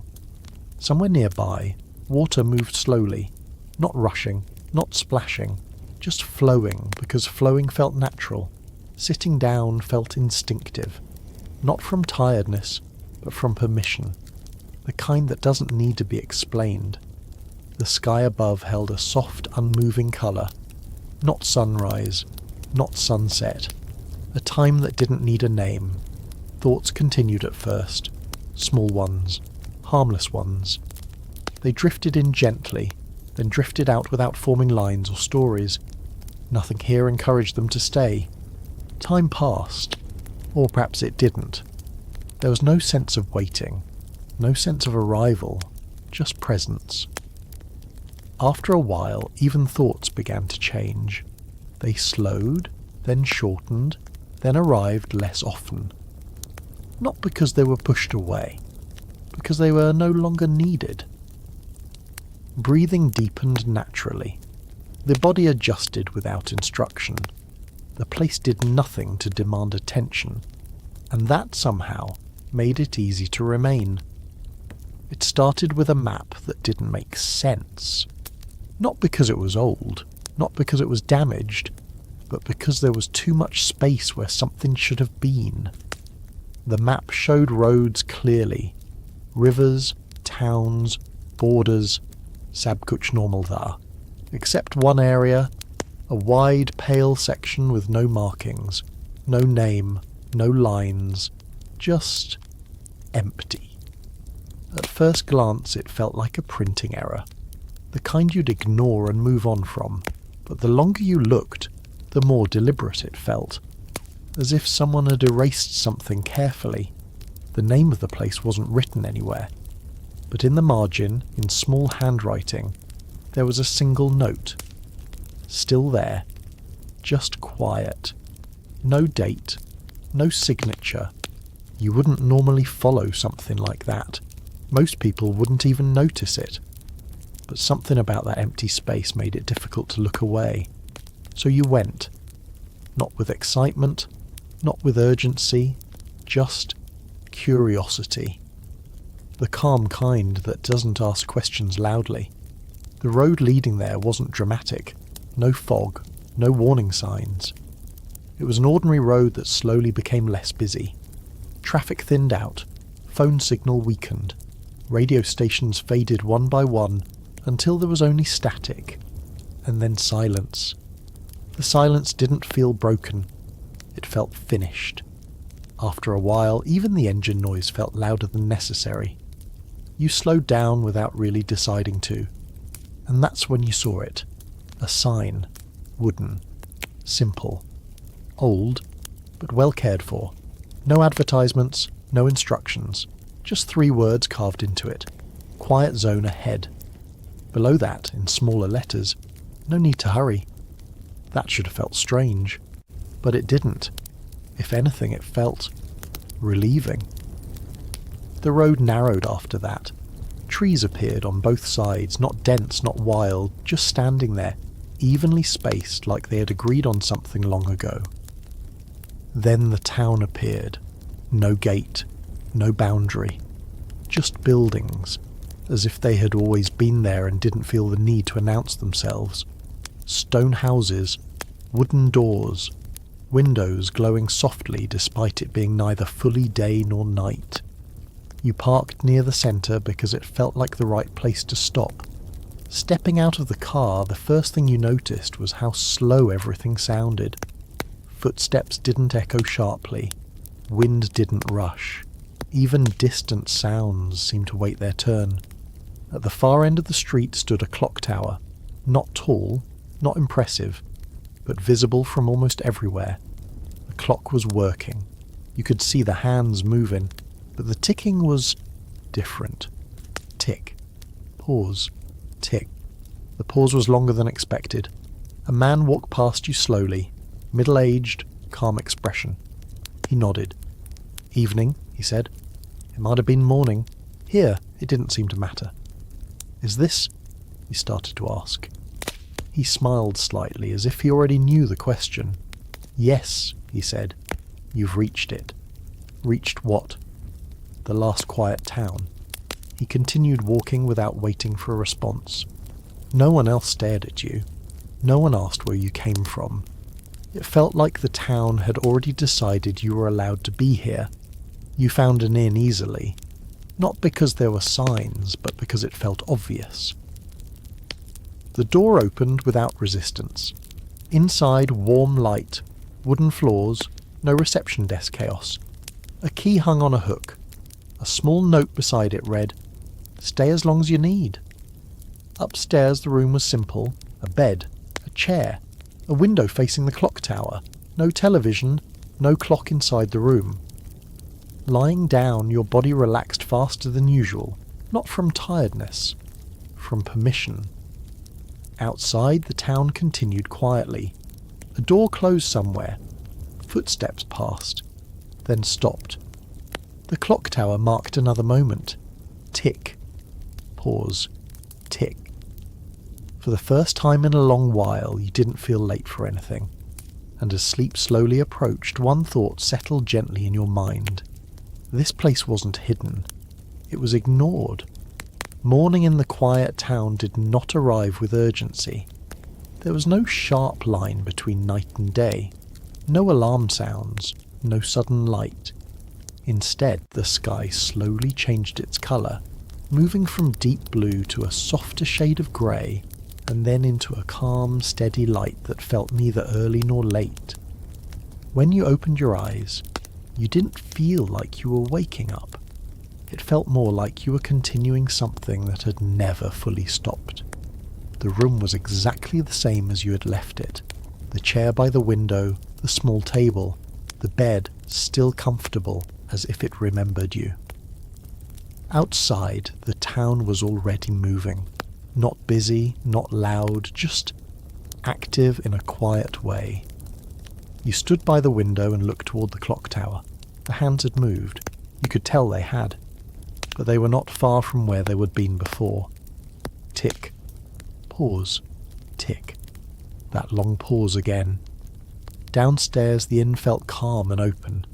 Somewhere nearby, water moved slowly, not rushing, not splashing, just flowing because flowing felt natural. Sitting down felt instinctive, not from tiredness, but from permission, the kind that doesn't need to be explained. The sky above held a soft, unmoving colour, not sunrise, not sunset, a time that didn't need a name. Thoughts continued at first, small ones, harmless ones. They drifted in gently, then drifted out without forming lines or stories. Nothing here encouraged them to stay. Time passed, or perhaps it didn't. There was no sense of waiting, no sense of arrival, just presence. After a while, even thoughts began to change. They slowed, then shortened, then arrived less often. Not because they were pushed away, because they were no longer needed. Breathing deepened naturally. The body adjusted without instruction. The place did nothing to demand attention, and that somehow made it easy to remain. It started with a map that didn't make sense. Not because it was old, not because it was damaged, but because there was too much space where something should have been. The map showed roads clearly. Rivers, towns, borders, Sab kuch normal tha. Except one area, a wide, pale section with no markings, no name, no lines, just empty. At first glance it felt like a printing error, the kind you'd ignore and move on from, but the longer you looked, the more deliberate it felt, as if someone had erased something carefully. The name of the place wasn't written anywhere, but in the margin, in small handwriting, there was a single note. Still there, just quiet. No date, no signature. You wouldn't normally follow something like that. Most people wouldn't even notice it. But something about that empty space made it difficult to look away. So you went. Not with excitement, not with urgency, just curiosity. The calm kind that doesn't ask questions loudly. The road leading there wasn't dramatic. No fog, no warning signs. It was an ordinary road that slowly became less busy. Traffic thinned out, phone signal weakened, radio stations faded one by one until there was only static, and then silence. The silence didn't feel broken, it felt finished. After a while, even the engine noise felt louder than necessary. You slowed down without really deciding to, and that's when you saw it. A sign, wooden, simple, old, but well cared for. No advertisements, no instructions, just 3 words carved into it. Quiet zone ahead. Below that, in smaller letters, no need to hurry. That should have felt strange, but it didn't. If anything, it felt relieving. The road narrowed after that. Trees appeared on both sides, not dense, not wild, just standing there, evenly spaced like they had agreed on something long ago. Then the town appeared. No gate, no boundary, just buildings, as if they had always been there and didn't feel the need to announce themselves. Stone houses, wooden doors, windows glowing softly despite it being neither fully day nor night. You parked near the centre because it felt like the right place to stop. Stepping out of the car, the first thing you noticed was how slow everything sounded. Footsteps didn't echo sharply. Wind didn't rush. Even distant sounds seemed to wait their turn. At the far end of the street stood a clock tower. Not tall, not impressive, but visible from almost everywhere. The clock was working. You could see the hands moving, but the ticking was different. Tick. Pause. Tick. The pause was longer than expected. A man walked past you slowly, middle-aged, calm expression. He nodded. "Evening," he said. "It might have been morning. Here, it didn't seem to matter." "Is this?" he started to ask. He smiled slightly, as if he already knew the question. "Yes," he said. "You've reached it." "Reached what?" "The last quiet town." He continued walking without waiting for a response. No one else stared at you. No one asked where you came from. It felt like the town had already decided you were allowed to be here. You found an inn easily. Not because there were signs, but because it felt obvious. The door opened without resistance. Inside, warm light, wooden floors, no reception desk chaos. A key hung on a hook. A small note beside it read, "Stay as long as you need." Upstairs the room was simple. A bed, a chair, a window facing the clock tower, no television, no clock inside the room. Lying down, your body relaxed faster than usual, not from tiredness, from permission. Outside, the town continued quietly. A door closed somewhere. Footsteps passed, then stopped. The clock tower marked another moment. Tick. Pause. Tick. For the first time in a long while, you didn't feel late for anything. And as sleep slowly approached, one thought settled gently in your mind. This place wasn't hidden. It was ignored. Morning in the quiet town did not arrive with urgency. There was no sharp line between night and day. No alarm sounds. No sudden light. Instead, the sky slowly changed its colour, moving from deep blue to a softer shade of grey, and then into a calm, steady light that felt neither early nor late. When you opened your eyes, you didn't feel like you were waking up. It felt more like you were continuing something that had never fully stopped. The room was exactly the same as you had left it. The chair by the window, the small table, the bed still comfortable as if it remembered you. Outside, the town was already moving. Not busy, not loud, just active in a quiet way. You stood by the window and looked toward the clock tower. The hands had moved. You could tell they had. But they were not far from where they had been before. Tick. Pause. Tick. That long pause again. Downstairs the inn felt calm and open.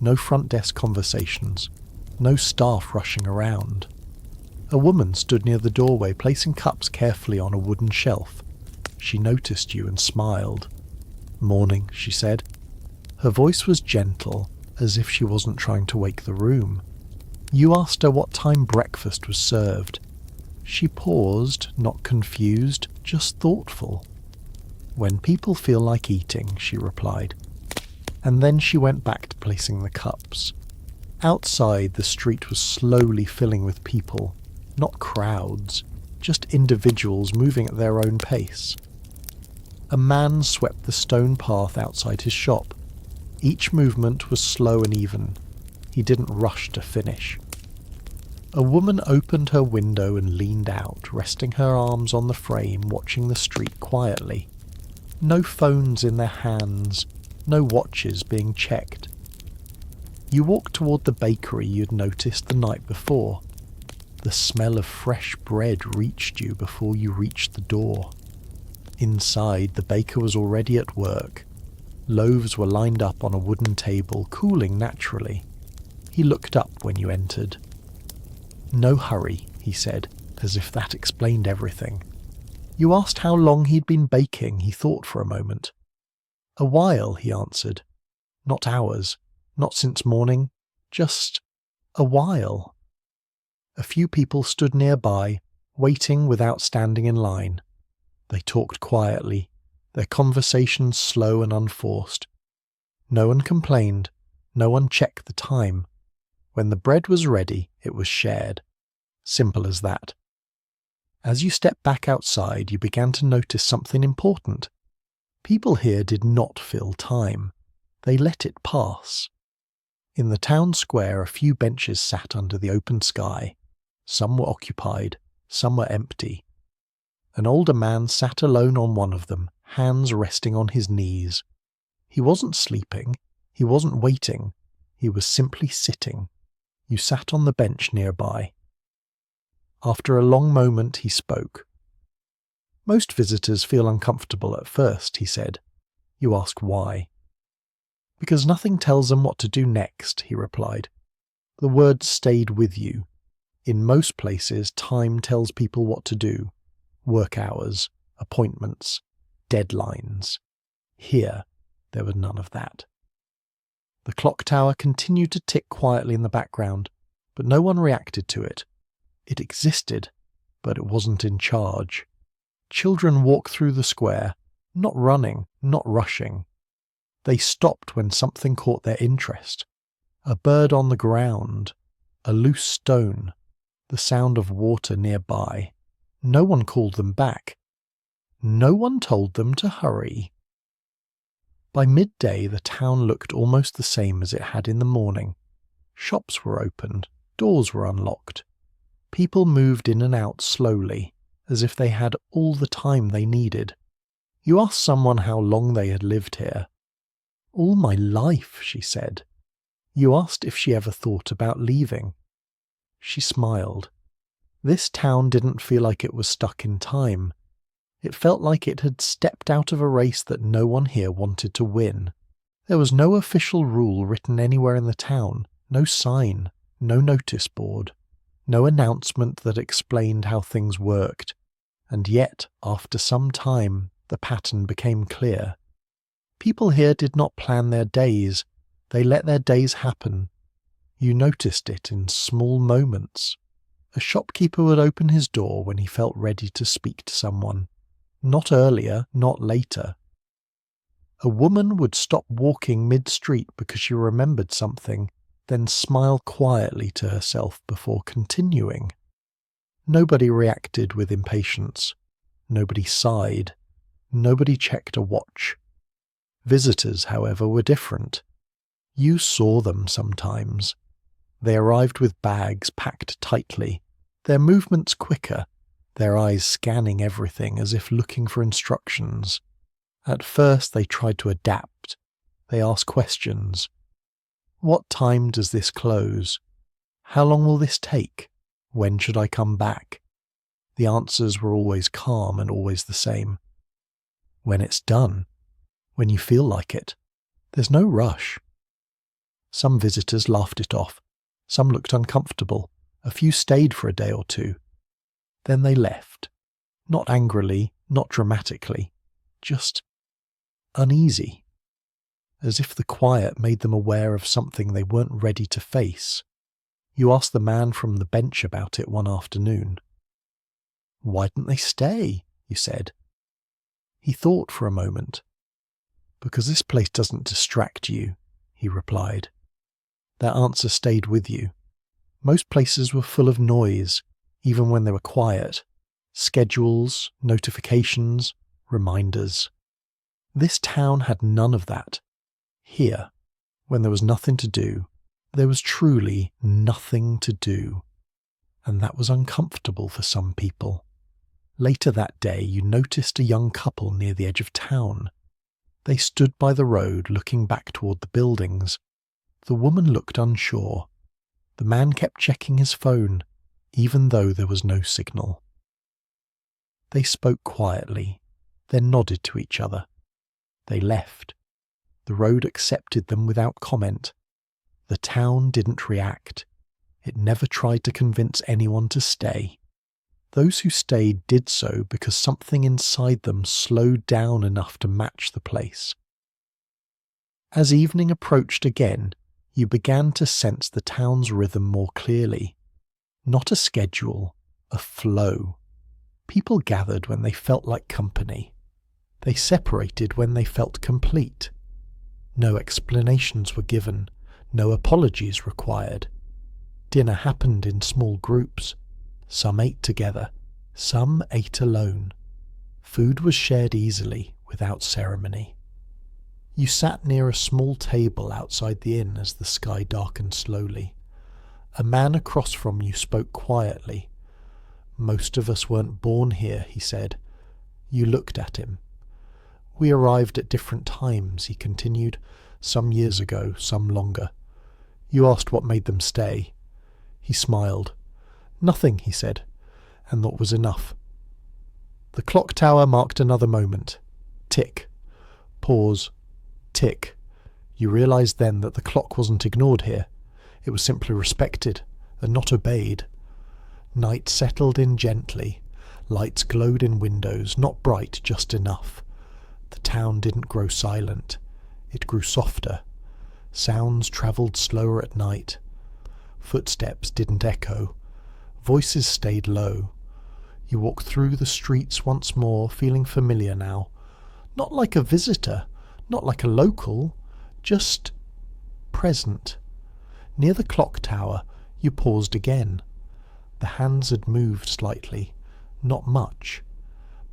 No front desk conversations. No staff rushing around. A woman stood near the doorway, placing cups carefully on a wooden shelf. She noticed you and smiled. "Morning," she said. Her voice was gentle, as if she wasn't trying to wake the room. You asked her what time breakfast was served. She paused, not confused, just thoughtful. "When people feel like eating," she replied. And then she went back to placing the cups. Outside, the street was slowly filling with people. Not crowds, just individuals moving at their own pace. A man swept the stone path outside his shop. Each movement was slow and even. He didn't rush to finish. A woman opened her window and leaned out, resting her arms on the frame, watching the street quietly. No phones in their hands, no watches being checked. You walked toward the bakery you'd noticed the night before. The smell of fresh bread reached you before you reached the door. Inside, the baker was already at work. Loaves were lined up on a wooden table, cooling naturally. He looked up when you entered. "No hurry," he said, as if that explained everything. You asked how long he'd been baking. He thought for a moment. "A while," he answered. "Not hours, not since morning, just a while." A few people stood nearby, waiting without standing in line. They talked quietly, their conversations slow and unforced. No one complained, no one checked the time. When the bread was ready, it was shared. Simple as that. As you stepped back outside, you began to notice something important. People here did not fill time. They let it pass. In the town square, a few benches sat under the open sky. Some were occupied, some were empty. An older man sat alone on one of them, hands resting on his knees. He wasn't sleeping, he wasn't waiting, he was simply sitting. You sat on the bench nearby. After a long moment, he spoke. "Most visitors feel uncomfortable at first," he said. You ask why. "Because nothing tells them what to do next," he replied. "The words stayed with you. In most places, time tells people what to do. Work hours, appointments, deadlines. Here, there was none of that." The clock tower continued to tick quietly in the background, but no one reacted to it. It existed, but it wasn't in charge. Children walked through the square, not running, not rushing. They stopped when something caught their interest. A bird on the ground, a loose stone, the sound of water nearby. No one called them back. No one told them to hurry. By midday, the town looked almost the same as it had in the morning. Shops were opened, doors were unlocked. People moved in and out slowly, as if they had all the time they needed. You asked someone how long they had lived here. "All my life," she said. You asked if she ever thought about leaving. She smiled. This town didn't feel like it was stuck in time. It felt like it had stepped out of a race that no one here wanted to win. There was no official rule written anywhere in the town, no sign, no notice board. No announcement that explained how things worked, and yet, after some time, the pattern became clear. People here did not plan their days, they let their days happen. You noticed it in small moments. A shopkeeper would open his door when he felt ready to speak to someone. Not earlier, not later. A woman would stop walking mid-street because she remembered something, then smile quietly to herself before continuing. Nobody reacted with impatience. Nobody sighed. Nobody checked a watch. Visitors, however, were different. You saw them sometimes. They arrived with bags packed tightly, their movements quicker, their eyes scanning everything as if looking for instructions. At first they tried to adapt. They asked questions. "What time does this close? How long will this take? When should I come back?" The answers were always calm and always the same. "When it's done. When you feel like it. There's no rush." Some visitors laughed it off. Some looked uncomfortable. A few stayed for a day or two. Then they left. Not angrily, not dramatically. Just uneasy. As if the quiet made them aware of something they weren't ready to face. You asked the man from the bench about it one afternoon. "Why didn't they stay?" you said. He thought for a moment. "Because this place doesn't distract you," he replied. That answer stayed with you. Most places were full of noise, even when they were quiet. Schedules, notifications, reminders. This town had none of that. Here, when there was nothing to do, there was truly nothing to do. And that was uncomfortable for some people. Later that day, you noticed a young couple near the edge of town. They stood by the road looking back toward the buildings. The woman looked unsure. The man kept checking his phone, even though there was no signal. They spoke quietly, then nodded to each other. They left. The road accepted them without comment. The town didn't react. It never tried to convince anyone to stay. Those who stayed did so because something inside them slowed down enough to match the place. As evening approached again, you began to sense the town's rhythm more clearly. Not a schedule, a flow. People gathered when they felt like company. They separated when they felt complete. No explanations were given, no apologies required. Dinner happened in small groups. Some ate together, some ate alone. Food was shared easily, without ceremony. You sat near a small table outside the inn as the sky darkened slowly. A man across from you spoke quietly. "Most of us weren't born here," he said. You looked at him. "We arrived at different times," he continued. "Some years ago, some longer." You asked what made them stay. He smiled. "Nothing," he said, and that was enough. The clock tower marked another moment. Tick. Pause. Tick. You realized then that the clock wasn't ignored here. It was simply respected, and not obeyed. Night settled in gently. Lights glowed in windows, not bright, just enough. The town didn't grow silent. It grew softer. Sounds travelled slower at night. Footsteps didn't echo. Voices stayed low. You walked through the streets once more, feeling familiar now. Not like a visitor, not like a local, just present. Near the clock tower, you paused again. The hands had moved slightly, not much,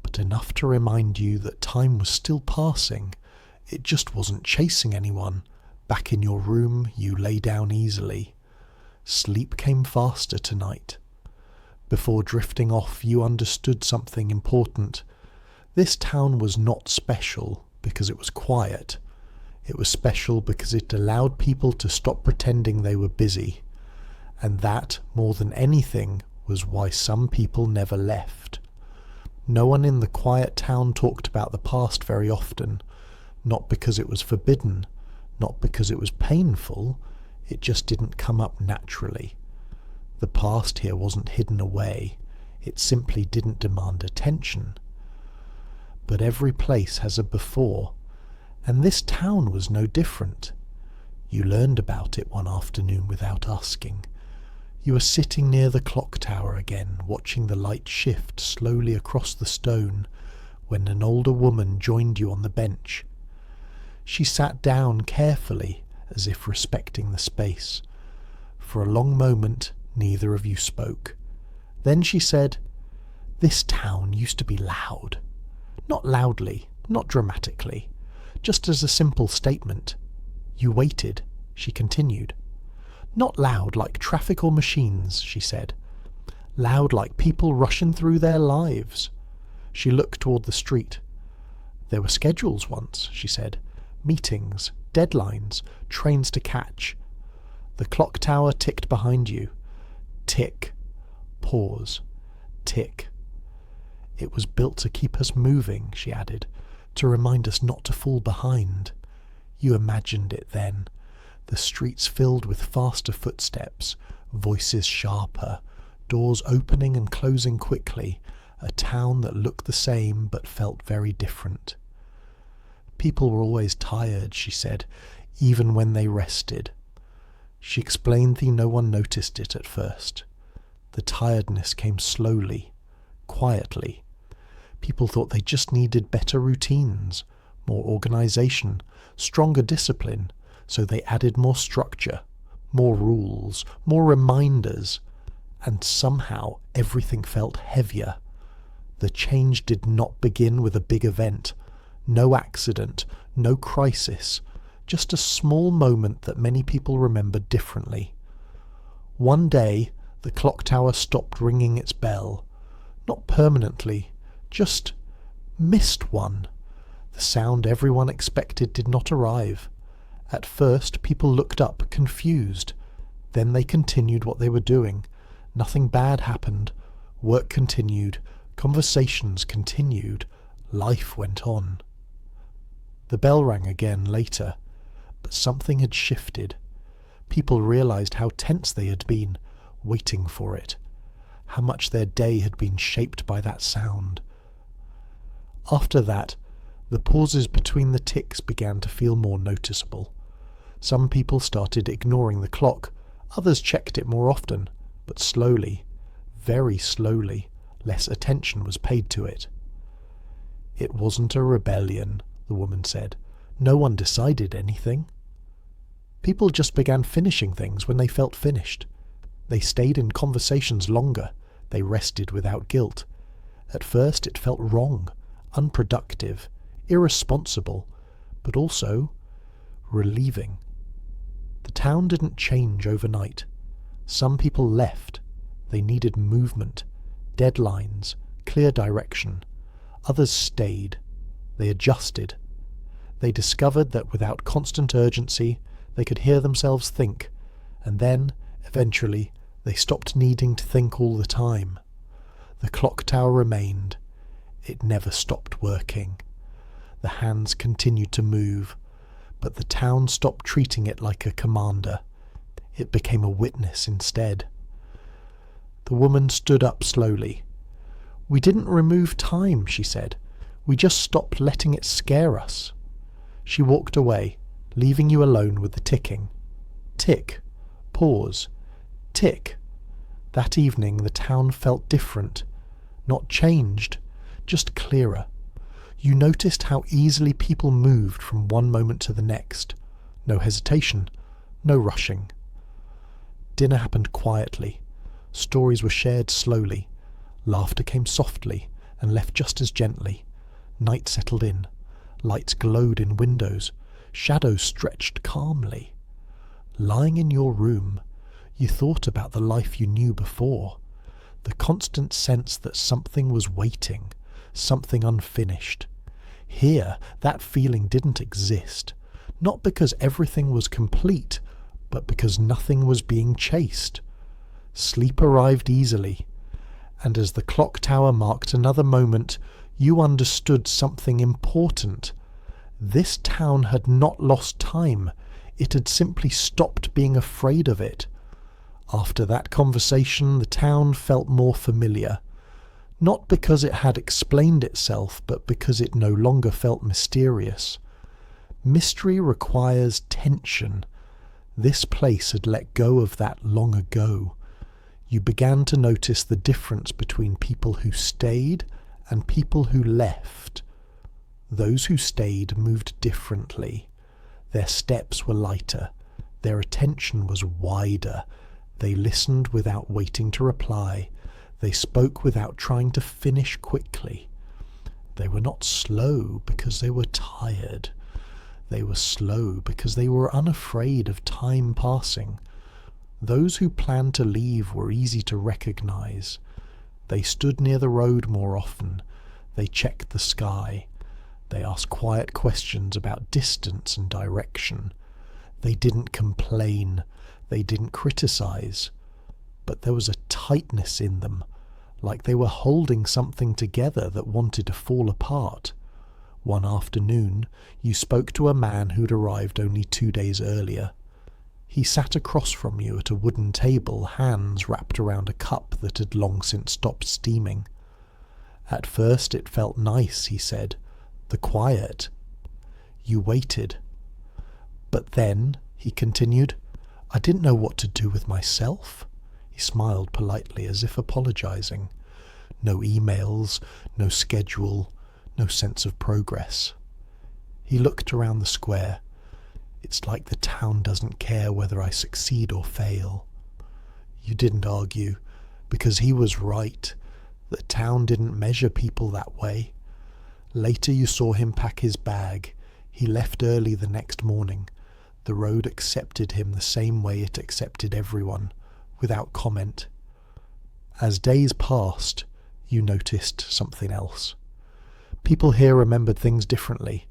but enough to remind you that time was still passing. It just wasn't chasing anyone. Back in your room, you lay down easily. Sleep came faster tonight. Before drifting off, you understood something important. This town was not special because it was quiet. It was special because it allowed people to stop pretending they were busy. And that, more than anything, was why some people never left. No one in the quiet town talked about the past very often, not because it was forbidden, not because it was painful, it just didn't come up naturally. The past here wasn't hidden away, it simply didn't demand attention. But every place has a before, and this town was no different. You learned about it one afternoon without asking. You were sitting near the clock tower again, watching the light shift slowly across the stone, when an older woman joined you on the bench. She sat down carefully, as if respecting the space. For a long moment, neither of you spoke. Then she said, "This town used to be loud. Not loudly, not dramatically, just as a simple statement." You waited. She continued. "Not loud like traffic or machines," she said. "Loud like people rushing through their lives." She looked toward the street. "There were schedules once," she said. "Meetings, deadlines, trains to catch." The clock tower ticked behind you. Tick. Pause. Tick. "It was built to keep us moving," she added, "to remind us not to fall behind." You imagined it then. The streets filled with faster footsteps, voices sharper, doors opening and closing quickly, a town that looked the same but felt very different. "People were always tired," she said, "even when they rested." She explained that no one noticed it at first. The tiredness came slowly, quietly. People thought they just needed better routines, more organisation, stronger discipline, so they added more structure, more rules, more reminders, and somehow everything felt heavier. The change did not begin with a big event. No accident, no crisis, just a small moment that many people remember differently. One day, the clock tower stopped ringing its bell. Not permanently, just missed one. The sound everyone expected did not arrive. At first, people looked up, confused. Then they continued what they were doing. Nothing bad happened. Work continued. Conversations continued. Life went on. The bell rang again later, but something had shifted. People realized how tense they had been, waiting for it, how much their day had been shaped by that sound. After that, the pauses between the ticks began to feel more noticeable. Some people started ignoring the clock, others checked it more often, but slowly, very slowly, less attention was paid to it. It wasn't a rebellion, the woman said. No one decided anything. People just began finishing things when they felt finished. They stayed in conversations longer. They rested without guilt. At first it felt wrong, unproductive, irresponsible, but also relieving. The town didn't change overnight. Some people left. They needed movement, deadlines, clear direction. Others stayed. They adjusted. They discovered that without constant urgency, they could hear themselves think, and then, eventually, they stopped needing to think all the time. The clock tower remained. It never stopped working. The hands continued to move, but the town stopped treating it like a commander. It became a witness instead. The woman stood up slowly. "We didn't remove time," she said. "We just stopped letting it scare us." She walked away, leaving you alone with the ticking. Tick. Pause. Tick. That evening the town felt different. Not changed, just clearer. You noticed how easily people moved from one moment to the next. No hesitation, no rushing. Dinner happened quietly. Stories were shared slowly. Laughter came softly and left just as gently. Night settled in. Lights glowed in windows. Shadows stretched calmly. Lying in your room, you thought about the life you knew before. The constant sense that something was waiting, something unfinished. Here, that feeling didn't exist. Not because everything was complete, but because nothing was being chased. Sleep arrived easily, and as the clock tower marked another moment, you understood something important. This town had not lost time. It had simply stopped being afraid of it. After that conversation, the town felt more familiar. Not because it had explained itself, but because it no longer felt mysterious. Mystery requires tension. This place had let go of that long ago. You began to notice the difference between people who stayed and people who left. Those who stayed moved differently. Their steps were lighter. Their attention was wider. They listened without waiting to reply. They spoke without trying to finish quickly. They were not slow because they were tired. They were slow because they were unafraid of time passing. Those who planned to leave were easy to recognize. They stood near the road more often. They checked the sky. They asked quiet questions about distance and direction. They didn't complain. They didn't criticize. But there was a tightness in them, like they were holding something together that wanted to fall apart. One afternoon, you spoke to a man who'd arrived only 2 days earlier. He sat across from you at a wooden table, hands wrapped around a cup that had long since stopped steaming. At first it felt nice, he said, the quiet. You waited. But then, he continued, I didn't know what to do with myself. He smiled politely, as if apologizing. No emails, no schedule, no sense of progress. He looked around the square. It's like the town doesn't care whether I succeed or fail. You didn't argue, because he was right. The town didn't measure people that way. Later you saw him pack his bag. He left early the next morning. The road accepted him the same way it accepted everyone, without comment. As days passed, you noticed something else. People here remembered things differently,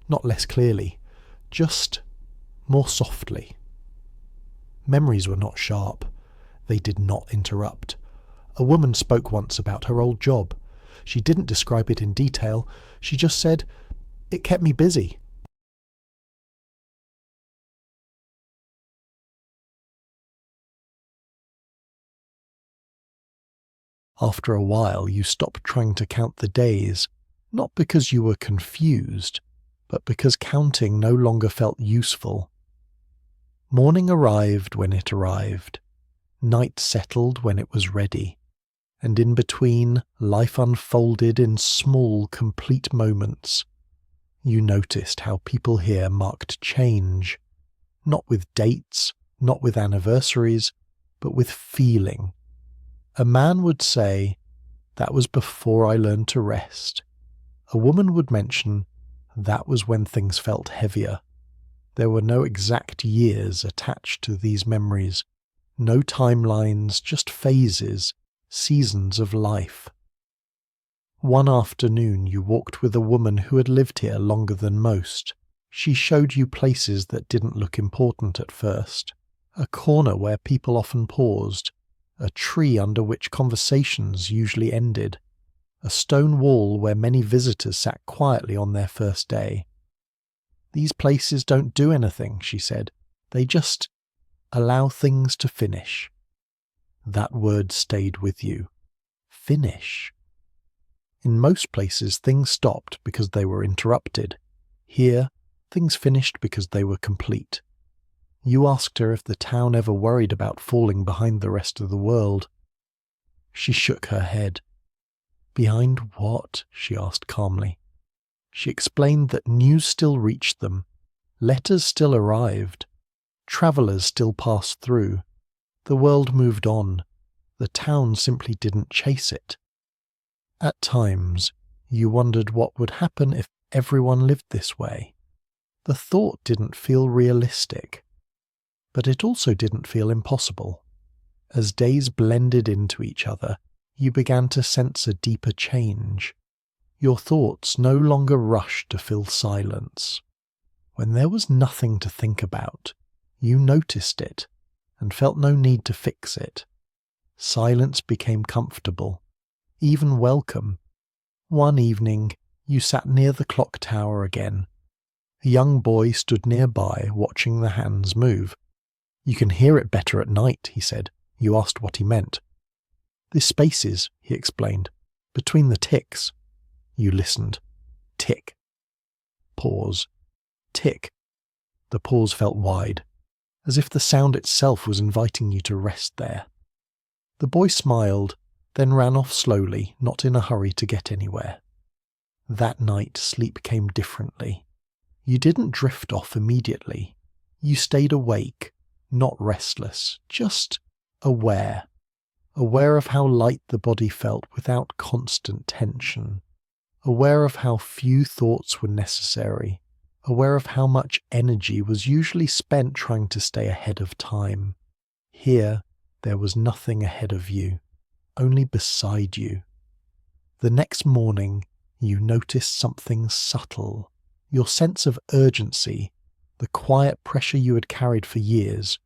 not less clearly, just more softly. Memories were not sharp. They did not interrupt. A woman spoke once about her old job. She didn't describe it in detail. She just said, "It kept me busy." After a while, you stopped trying to count the days, not because you were confused, but because counting no longer felt useful. Morning arrived when it arrived. Night settled when it was ready. And in between, life unfolded in small, complete moments. You noticed how people here marked change, not with dates, not with anniversaries, but with feeling. A man would say, "That was before I learned to rest." A woman would mention, "That was when things felt heavier." There were no exact years attached to these memories, no timelines, just phases, seasons of life. One afternoon you walked with a woman who had lived here longer than most. She showed you places that didn't look important at first. A corner where people often paused. A tree under which conversations usually ended. A stone wall where many visitors sat quietly on their first day. "These places don't do anything," she said. "They just allow things to finish." That word stayed with you. Finish. In most places, things stopped because they were interrupted. Here, things finished because they were complete. You asked her if the town ever worried about falling behind the rest of the world. She shook her head. "Behind what?" she asked calmly. She explained that news still reached them. Letters still arrived. Travellers still passed through. The world moved on. The town simply didn't chase it. At times, you wondered what would happen if everyone lived this way. The thought didn't feel realistic, but it also didn't feel impossible. As days blended into each other, you began to sense a deeper change. Your thoughts no longer rushed to fill silence. When there was nothing to think about, you noticed it and felt no need to fix it. Silence became comfortable, even welcome. One evening, you sat near the clock tower again. A young boy stood nearby, watching the hands move. "You can hear it better at night," he said. You asked what he meant. "The spaces," he explained, "between the ticks." You listened. Tick. Pause. Tick. The pause felt wide, as if the sound itself was inviting you to rest there. The boy smiled, then ran off slowly, not in a hurry to get anywhere. That night, sleep came differently. You didn't drift off immediately. You stayed awake, not restless, just aware. Aware of how light the body felt without constant tension. Aware of how few thoughts were necessary. Aware of how much energy was usually spent trying to stay ahead of time. Here, there was nothing ahead of you, only beside you. The next morning, you noticed something subtle. Your sense of urgency, the quiet pressure you had carried for years,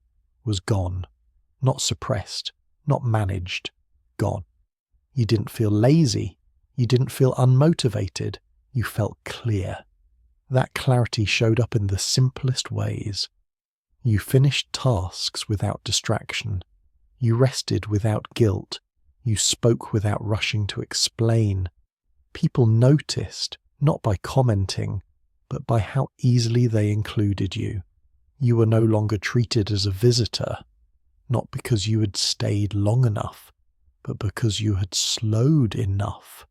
was gone. Not suppressed, not managed, gone. You didn't feel lazy. You didn't feel unmotivated. You felt clear. That clarity showed up in the simplest ways. You finished tasks without distraction. You rested without guilt. You spoke without rushing to explain. People noticed, not by commenting, but by how easily they included you. You were no longer treated as a visitor, not because you had stayed long enough, but because you had slowed enough.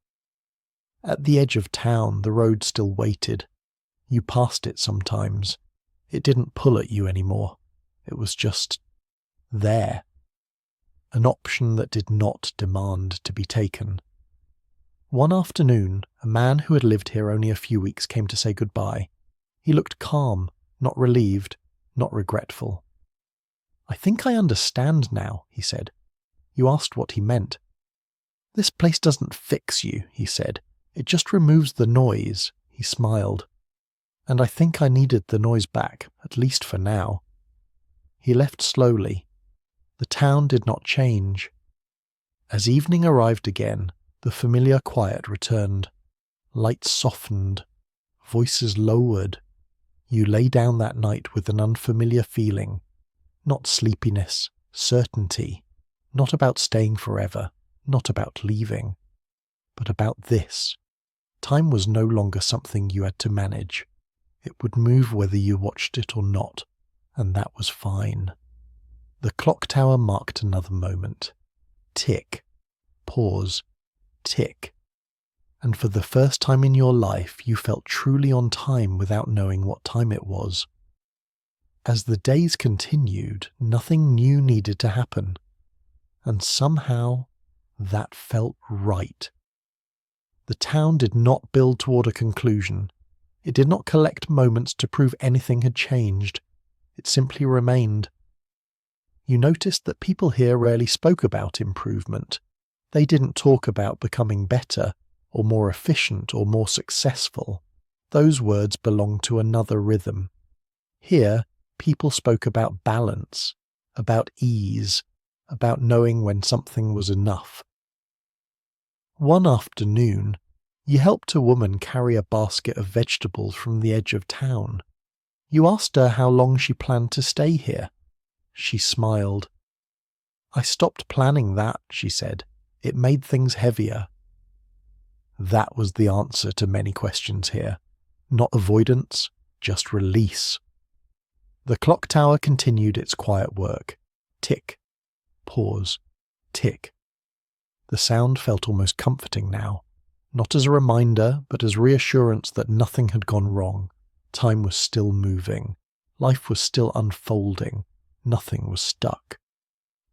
At the edge of town, the road still waited. You passed it sometimes. It didn't pull at you anymore. It was just there. An option that did not demand to be taken. One afternoon, a man who had lived here only a few weeks came to say goodbye. He looked calm, not relieved, not regretful. "I think I understand now," he said. You asked what he meant. "This place doesn't fix you," he said. "It just removes the noise." He smiled. "And I think I needed the noise back, at least for now." He left slowly. The town did not change. As evening arrived again, the familiar quiet returned. Lights softened. Voices lowered. You lay down that night with an unfamiliar feeling. Not sleepiness, certainty. Not about staying forever. not about leaving, but about this. Time was no longer something you had to manage. It would move whether you watched it or not, and that was fine. The clock tower marked another moment. Tick. Pause. Tick. And for the first time in your life, you felt truly on time without knowing what time it was. As the days continued, nothing new needed to happen. And somehow, that felt right. The town did not build toward a conclusion. It did not collect moments to prove anything had changed. It simply remained. You noticed that people here rarely spoke about improvement. They didn't talk about becoming better, or more efficient, or more successful. Those words belonged to another rhythm. Here, people spoke about balance, about ease, about knowing when something was enough. One afternoon, you helped a woman carry a basket of vegetables from the edge of town. You asked her how long she planned to stay here. She smiled. "I stopped planning that," she said. "It made things heavier." That was the answer to many questions here. Not avoidance, just release. The clock tower continued its quiet work. Tick. Pause. Tick. The sound felt almost comforting now, not as a reminder, but as reassurance that nothing had gone wrong. Time was still moving. Life was still unfolding. Nothing was stuck.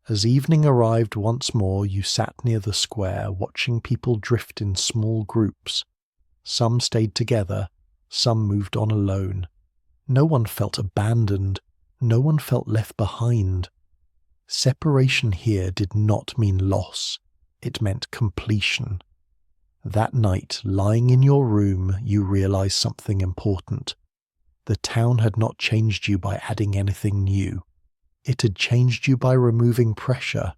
As evening arrived once more, you sat near the square, watching people drift in small groups. Some stayed together, some moved on alone. No one felt abandoned. No one felt left behind. Separation here did not mean loss. It meant completion. That night, lying in your room, you realized something important. The town had not changed you by adding anything new. It had changed you by removing pressure.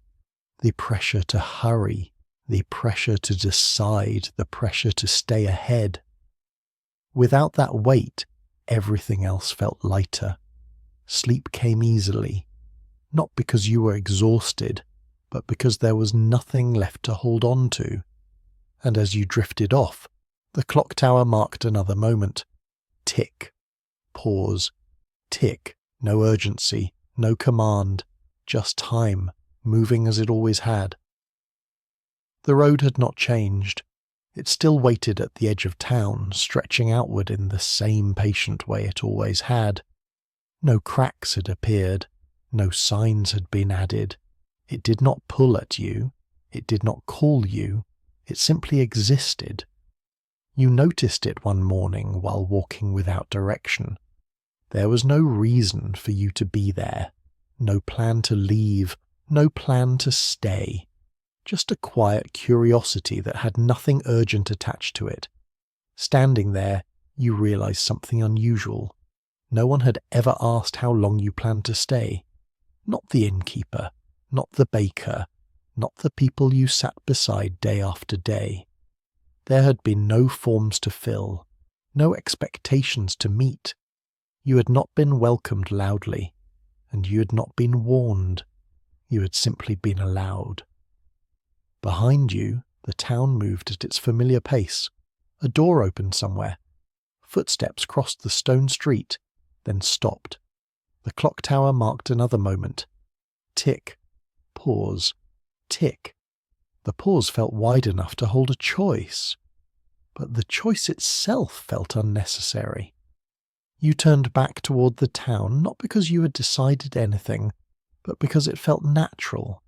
The pressure to hurry, the pressure to decide, the pressure to stay ahead. Without that weight, everything else felt lighter. Sleep came easily, not because you were exhausted, but because there was nothing left to hold on to. And as you drifted off, the clock tower marked another moment. Tick. Pause. Tick. No urgency, no command, just time, moving as it always had. The road had not changed. It still waited at the edge of town, stretching outward in the same patient way it always had. No cracks had appeared, no signs had been added. It did not pull at you, it did not call you, it simply existed. You noticed it one morning while walking without direction. There was no reason for you to be there, no plan to leave, no plan to stay. Just a quiet curiosity that had nothing urgent attached to it. Standing there, you realized something unusual. No one had ever asked how long you planned to stay. Not the innkeeper, not the baker, not the people you sat beside day after day. There had been no forms to fill, no expectations to meet. You had not been welcomed loudly, and you had not been warned. You had simply been allowed. Behind you, the town moved at its familiar pace. A door opened somewhere. Footsteps crossed the stone street, then stopped. The clock tower marked another moment. Tick. Pause. Tick. The pause felt wide enough to hold a choice, but the choice itself felt unnecessary. You turned back toward the town, not because you had decided anything, but because it felt natural.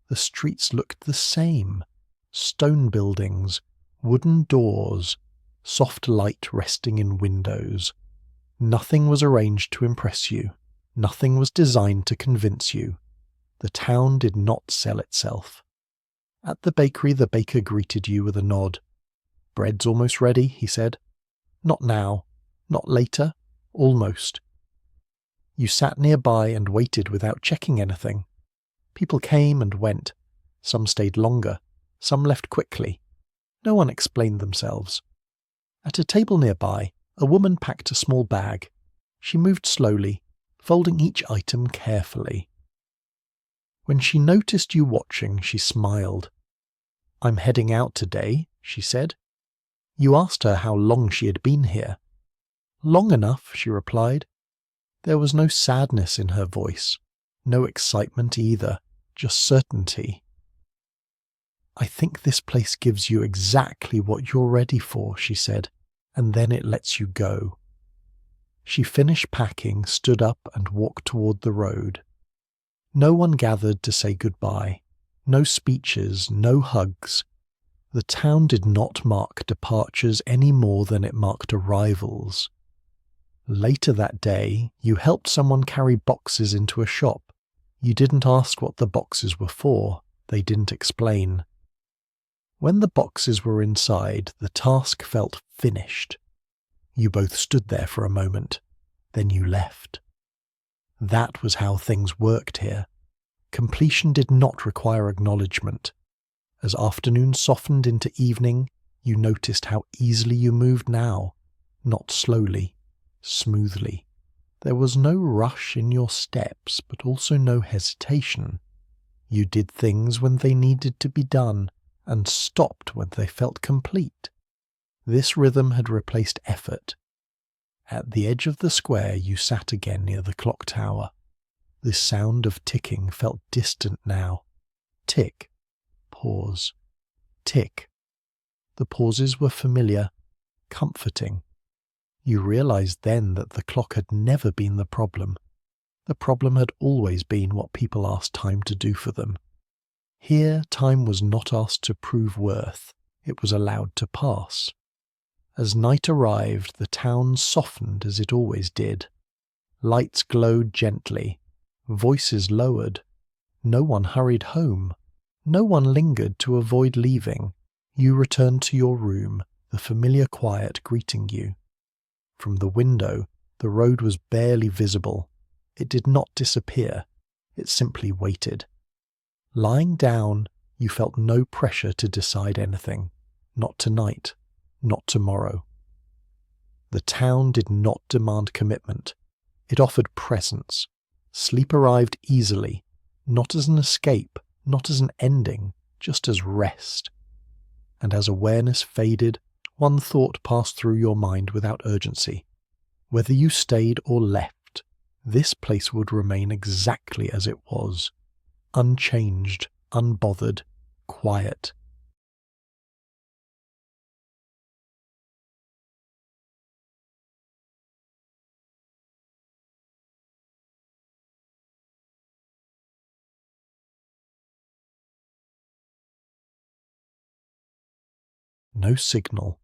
The streets looked the same. Stone buildings, wooden doors, soft light resting in windows. Nothing was arranged to impress you. Nothing was designed to convince you. The town did not sell itself. At the bakery, the baker greeted you with a nod. "Bread's almost ready," he said. "Not now. Not later. Almost." You sat nearby and waited without checking anything. People came and went. Some stayed longer. Some left quickly. No one explained themselves. At a table nearby, a woman packed a small bag. She moved slowly, folding each item carefully. When she noticed you watching, she smiled. "I'm heading out today," she said. You asked her how long she had been here. "Long enough," she replied. There was no sadness in her voice, no excitement either, just certainty. "I think this place gives you exactly what you're ready for," she said, "and then it lets you go." She finished packing, stood up and walked toward the road. No one gathered to say goodbye. No speeches, no hugs. The town did not mark departures any more than it marked arrivals. Later that day, you helped someone carry boxes into a shop. You didn't ask what the boxes were for. They didn't explain. When the boxes were inside, the task felt finished. You both stood there for a moment. Then you left. That was how things worked here. Completion did not require acknowledgement. As afternoon softened into evening, you noticed how easily you moved now, not slowly, smoothly. There was no rush in your steps, but also no hesitation. You did things when they needed to be done, and stopped when they felt complete. This rhythm had replaced effort. At the edge of the square you sat again near the clock tower. The sound of ticking felt distant now. Tick, pause, tick. The pauses were familiar, comforting. You realized then that the clock had never been the problem. The problem had always been what people asked time to do for them. Here, time was not asked to prove worth. It was allowed to pass. As night arrived, the town softened as it always did. Lights glowed gently. Voices lowered. No one hurried home. No one lingered to avoid leaving. You returned to your room, the familiar quiet greeting you. From the window, the road was barely visible. It did not disappear. It simply waited. Lying down, you felt no pressure to decide anything. Not tonight. Not tomorrow. The town did not demand commitment. It offered presence. Sleep arrived easily, not as an escape, not as an ending, just as rest. And as awareness faded, one thought passed through your mind without urgency. Whether you stayed or left, this place would remain exactly as it was. Unchanged, unbothered, quiet. No signal.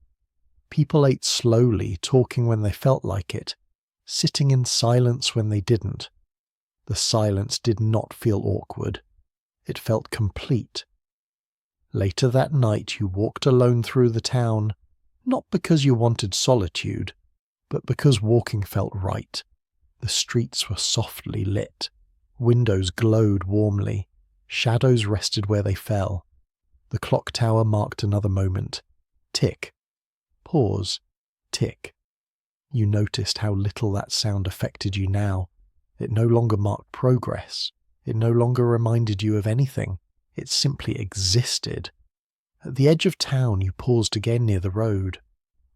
People ate slowly, talking when they felt like it, sitting in silence when they didn't. The silence did not feel awkward. It felt complete. Later that night you walked alone through the town, not because you wanted solitude, but because walking felt right. The streets were softly lit. Windows glowed warmly. Shadows rested where they fell. The clock tower marked another moment. Tick. Pause. Tick. You noticed how little that sound affected you now. It no longer marked progress. It no longer reminded you of anything. It simply existed. At the edge of town you paused again near the road.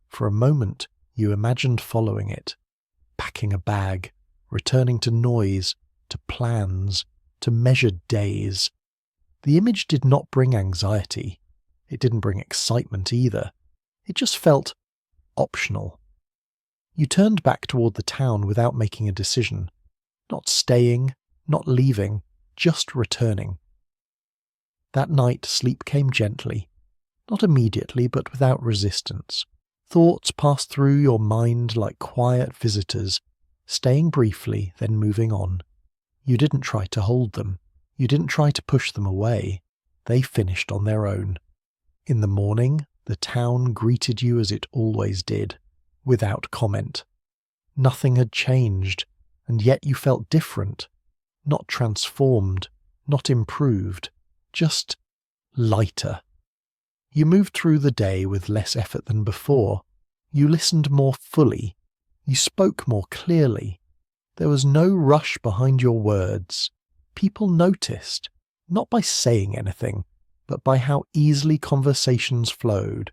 For a moment you imagined following it, packing a bag, returning to noise, to plans, to measured days. The image did not bring anxiety. It didn't bring excitement either. It just felt optional. You turned back toward the town without making a decision. Not staying, not leaving, just returning. That night sleep came gently. Not immediately, but without resistance. Thoughts passed through your mind like quiet visitors, staying briefly, then moving on. You didn't try to hold them. You didn't try to push them away. They finished on their own. In the morning, the town greeted you as it always did, without comment. Nothing had changed, and yet you felt different. Not transformed, not improved, just lighter. You moved through the day with less effort than before. You listened more fully. You spoke more clearly. There was no rush behind your words. People noticed, not by saying anything, but by how easily conversations flowed.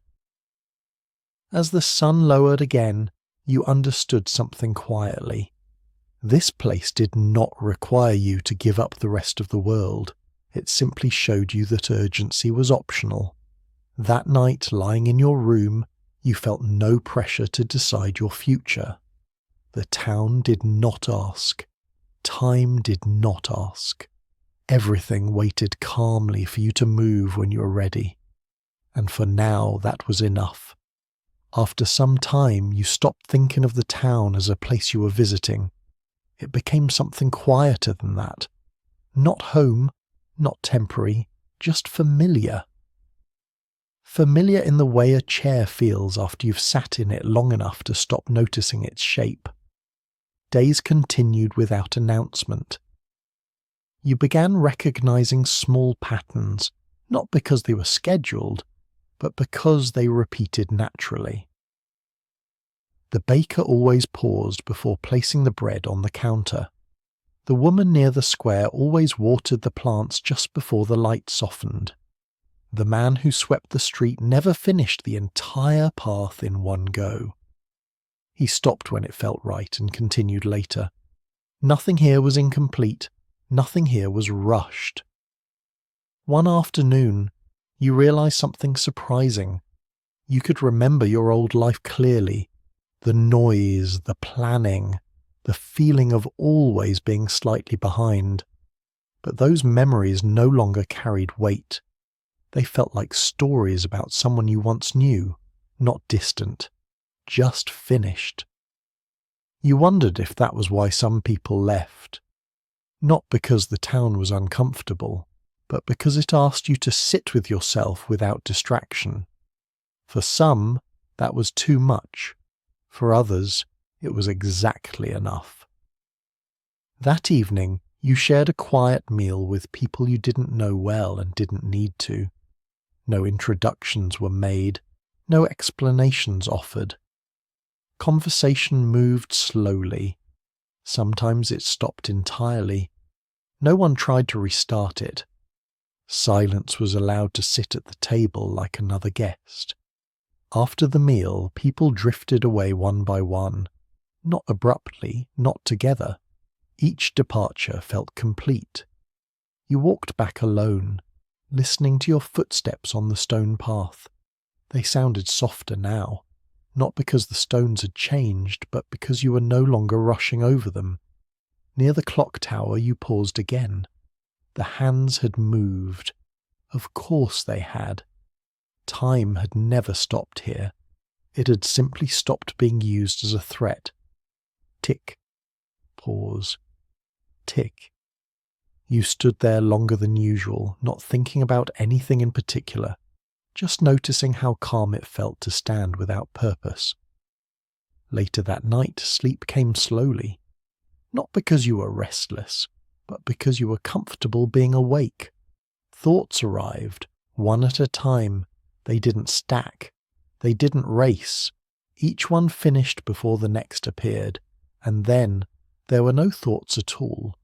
As the sun lowered again, you understood something quietly. This place did not require you to give up the rest of the world. It simply showed you that urgency was optional. That night, lying in your room, you felt no pressure to decide your future. The town did not ask. Time did not ask. Everything waited calmly for you to move when you were ready. And for now, that was enough. After some time, you stopped thinking of the town as a place you were visiting. It became something quieter than that. Not home, not temporary, just familiar. Familiar in the way a chair feels after you've sat in it long enough to stop noticing its shape. Days continued without announcement. You began recognizing small patterns, not because they were scheduled, but because they repeated naturally. The baker always paused before placing the bread on the counter. The woman near the square always watered the plants just before the light softened. The man who swept the street never finished the entire path in one go. He stopped when it felt right and continued later. Nothing here was incomplete. Nothing here was rushed. One afternoon, you realized something surprising. You could remember your old life clearly. The noise, the planning, the feeling of always being slightly behind. But those memories no longer carried weight. They felt like stories about someone you once knew, not distant, just finished. You wondered if that was why some people left. Not because the town was uncomfortable, but because it asked you to sit with yourself without distraction. For some, that was too much. For others, it was exactly enough. That evening, you shared a quiet meal with people you didn't know well and didn't need to. No introductions were made, no explanations offered. Conversation moved slowly. Sometimes it stopped entirely. No one tried to restart it. Silence was allowed to sit at the table like another guest. After the meal, people drifted away one by one. Not abruptly, not together. Each departure felt complete. You walked back alone, listening to your footsteps on the stone path. They sounded softer now, not because the stones had changed, but because you were no longer rushing over them. Near the clock tower, you paused again. The hands had moved. Of course they had. Time had never stopped here. It had simply stopped being used as a threat. Tick. Pause. Tick. You stood there longer than usual, not thinking about anything in particular, just noticing how calm it felt to stand without purpose. Later that night, sleep came slowly. Not because you were restless, but because you were comfortable being awake. Thoughts arrived, one at a time. They didn't stack. They didn't race. Each one finished before the next appeared, and then there were no thoughts at all,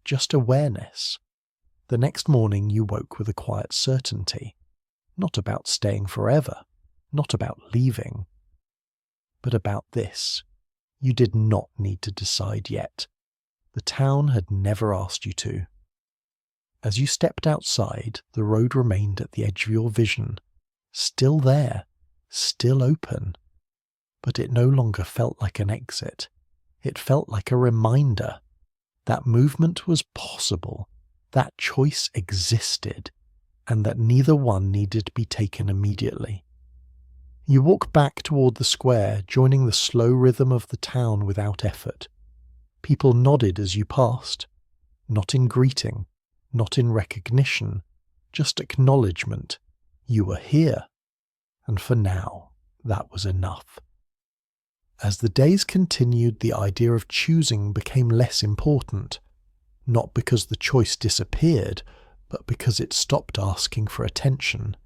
just awareness. The next morning you woke with a quiet certainty, not about staying forever, not about leaving, but about this. You did not need to decide yet. The town had never asked you to. As you stepped outside, the road remained at the edge of your vision, still there, still open. But it no longer felt like an exit. It felt like a reminder. That movement was possible, that choice existed, and that neither one needed to be taken immediately. You walked back toward the square, joining the slow rhythm of the town without effort. People nodded as you passed, not in greeting, not in recognition, just acknowledgement. You were here, and for now, that was enough. As the days continued, the idea of choosing became less important, not because the choice disappeared, but because it stopped asking for attention.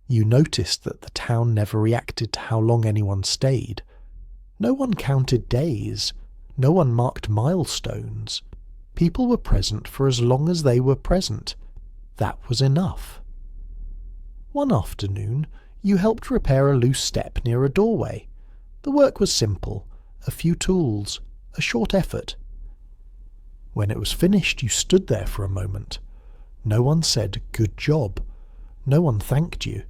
You noticed that the town never reacted to how long anyone stayed. No one counted days. No one marked milestones. People were present for as long as they were present. That was enough. One afternoon, you helped repair a loose step near a doorway. The work was simple, a few tools, a short effort. When it was finished, you stood there for a moment. No one said, "Good job." No one thanked you.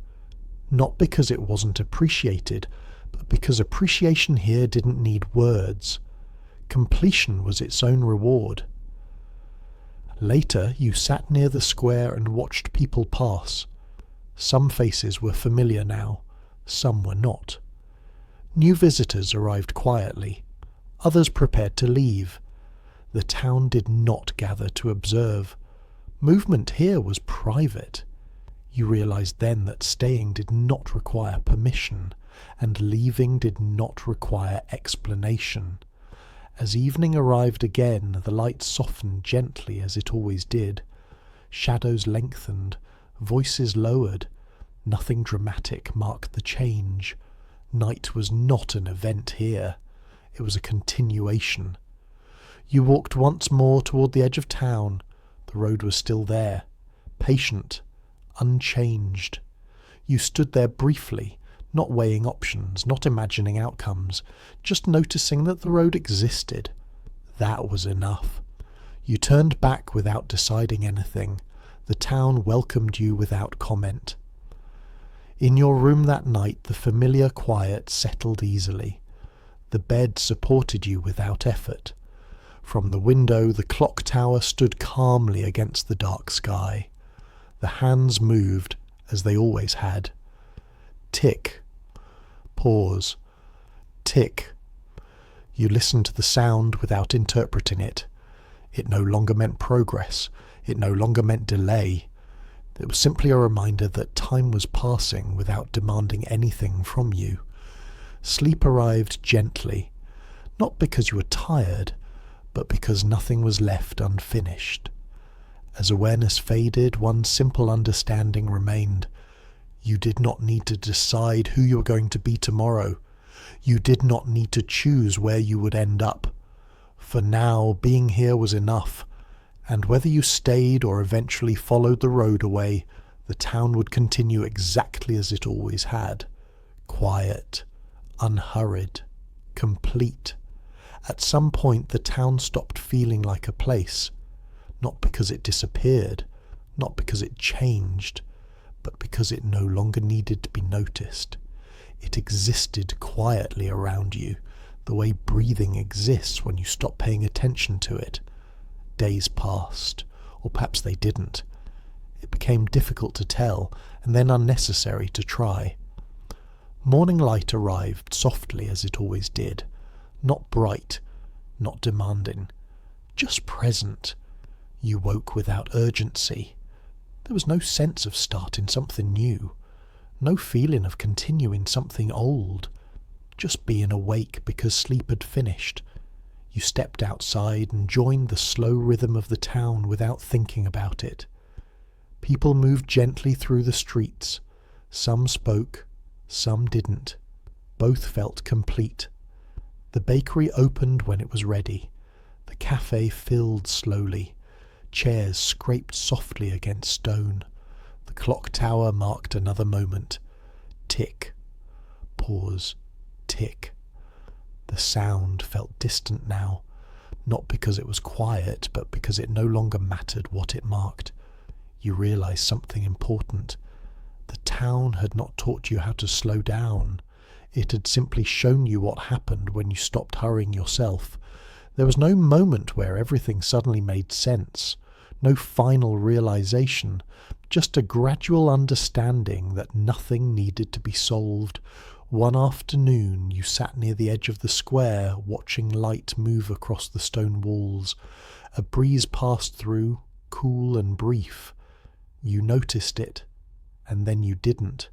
Not because it wasn't appreciated, but because appreciation here didn't need words. Completion was its own reward. Later, you sat near the square and watched people pass. Some faces were familiar now, some were not. New visitors arrived quietly, others prepared to leave. The town did not gather to observe. Movement here was private. You realized then that staying did not require permission, and leaving did not require explanation. As evening arrived again, the light softened gently as it always did. Shadows lengthened, voices lowered. Nothing dramatic marked the change. Night was not an event here. It was a continuation. You walked once more toward the edge of town. The road was still there, patient, unchanged. You stood there briefly, not weighing options, not imagining outcomes, just noticing that the road existed. That was enough. You turned back without deciding anything. The town welcomed you without comment. In your room that night, the familiar quiet settled easily. The bed supported you without effort. From the window, the clock tower stood calmly against the dark sky. The hands moved, as they always had. Tick. Pause. Tick. You listened to the sound without interpreting it. It no longer meant progress. It no longer meant delay. It was simply a reminder that time was passing without demanding anything from you. Sleep arrived gently, not because you were tired, but because nothing was left unfinished. As awareness faded, one simple understanding remained. You did not need to decide who you were going to be tomorrow. You did not need to choose where you would end up. For now, being here was enough, and whether you stayed or eventually followed the road away, the town would continue exactly as it always had. Quiet, unhurried, complete. At some point, the town stopped feeling like a place, not because it disappeared, not because it changed, but because it no longer needed to be noticed. It existed quietly around you, the way breathing exists when you stop paying attention to it. Days passed, or perhaps they didn't. It became difficult to tell, and then unnecessary to try. Morning light arrived softly as it always did. Not bright, not demanding, just present. You woke without urgency. There was no sense of starting something new, no feeling of continuing something old, just being awake because sleep had finished. You stepped outside and joined the slow rhythm of the town without thinking about it. People moved gently through the streets. Some spoke, some didn't. Both felt complete. The bakery opened when it was ready. The cafe filled slowly. Chairs scraped softly against stone. The clock tower marked another moment. Tick. Pause. Tick. The sound felt distant now, not because it was quiet, but because it no longer mattered what it marked. You realized something important. The town had not taught you how to slow down. It had simply shown you what happened when you stopped hurrying yourself. There was no moment where everything suddenly made sense, no final realization, just a gradual understanding that nothing needed to be solved. One afternoon you sat near the edge of the square, watching light move across the stone walls. A breeze passed through, cool and brief. You noticed it, and then you didn't.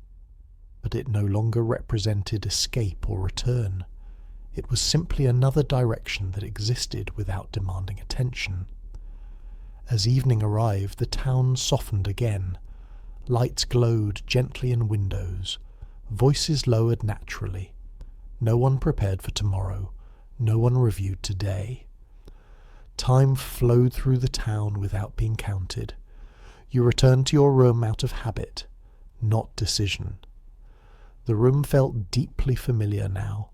But it no longer represented escape or return. It was simply another direction that existed without demanding attention. As evening arrived, the town softened again. Lights glowed gently in windows. Voices lowered naturally. No one prepared for tomorrow. No one reviewed today. Time flowed through the town without being counted. You returned to your room out of habit. not decision. The room felt deeply familiar now,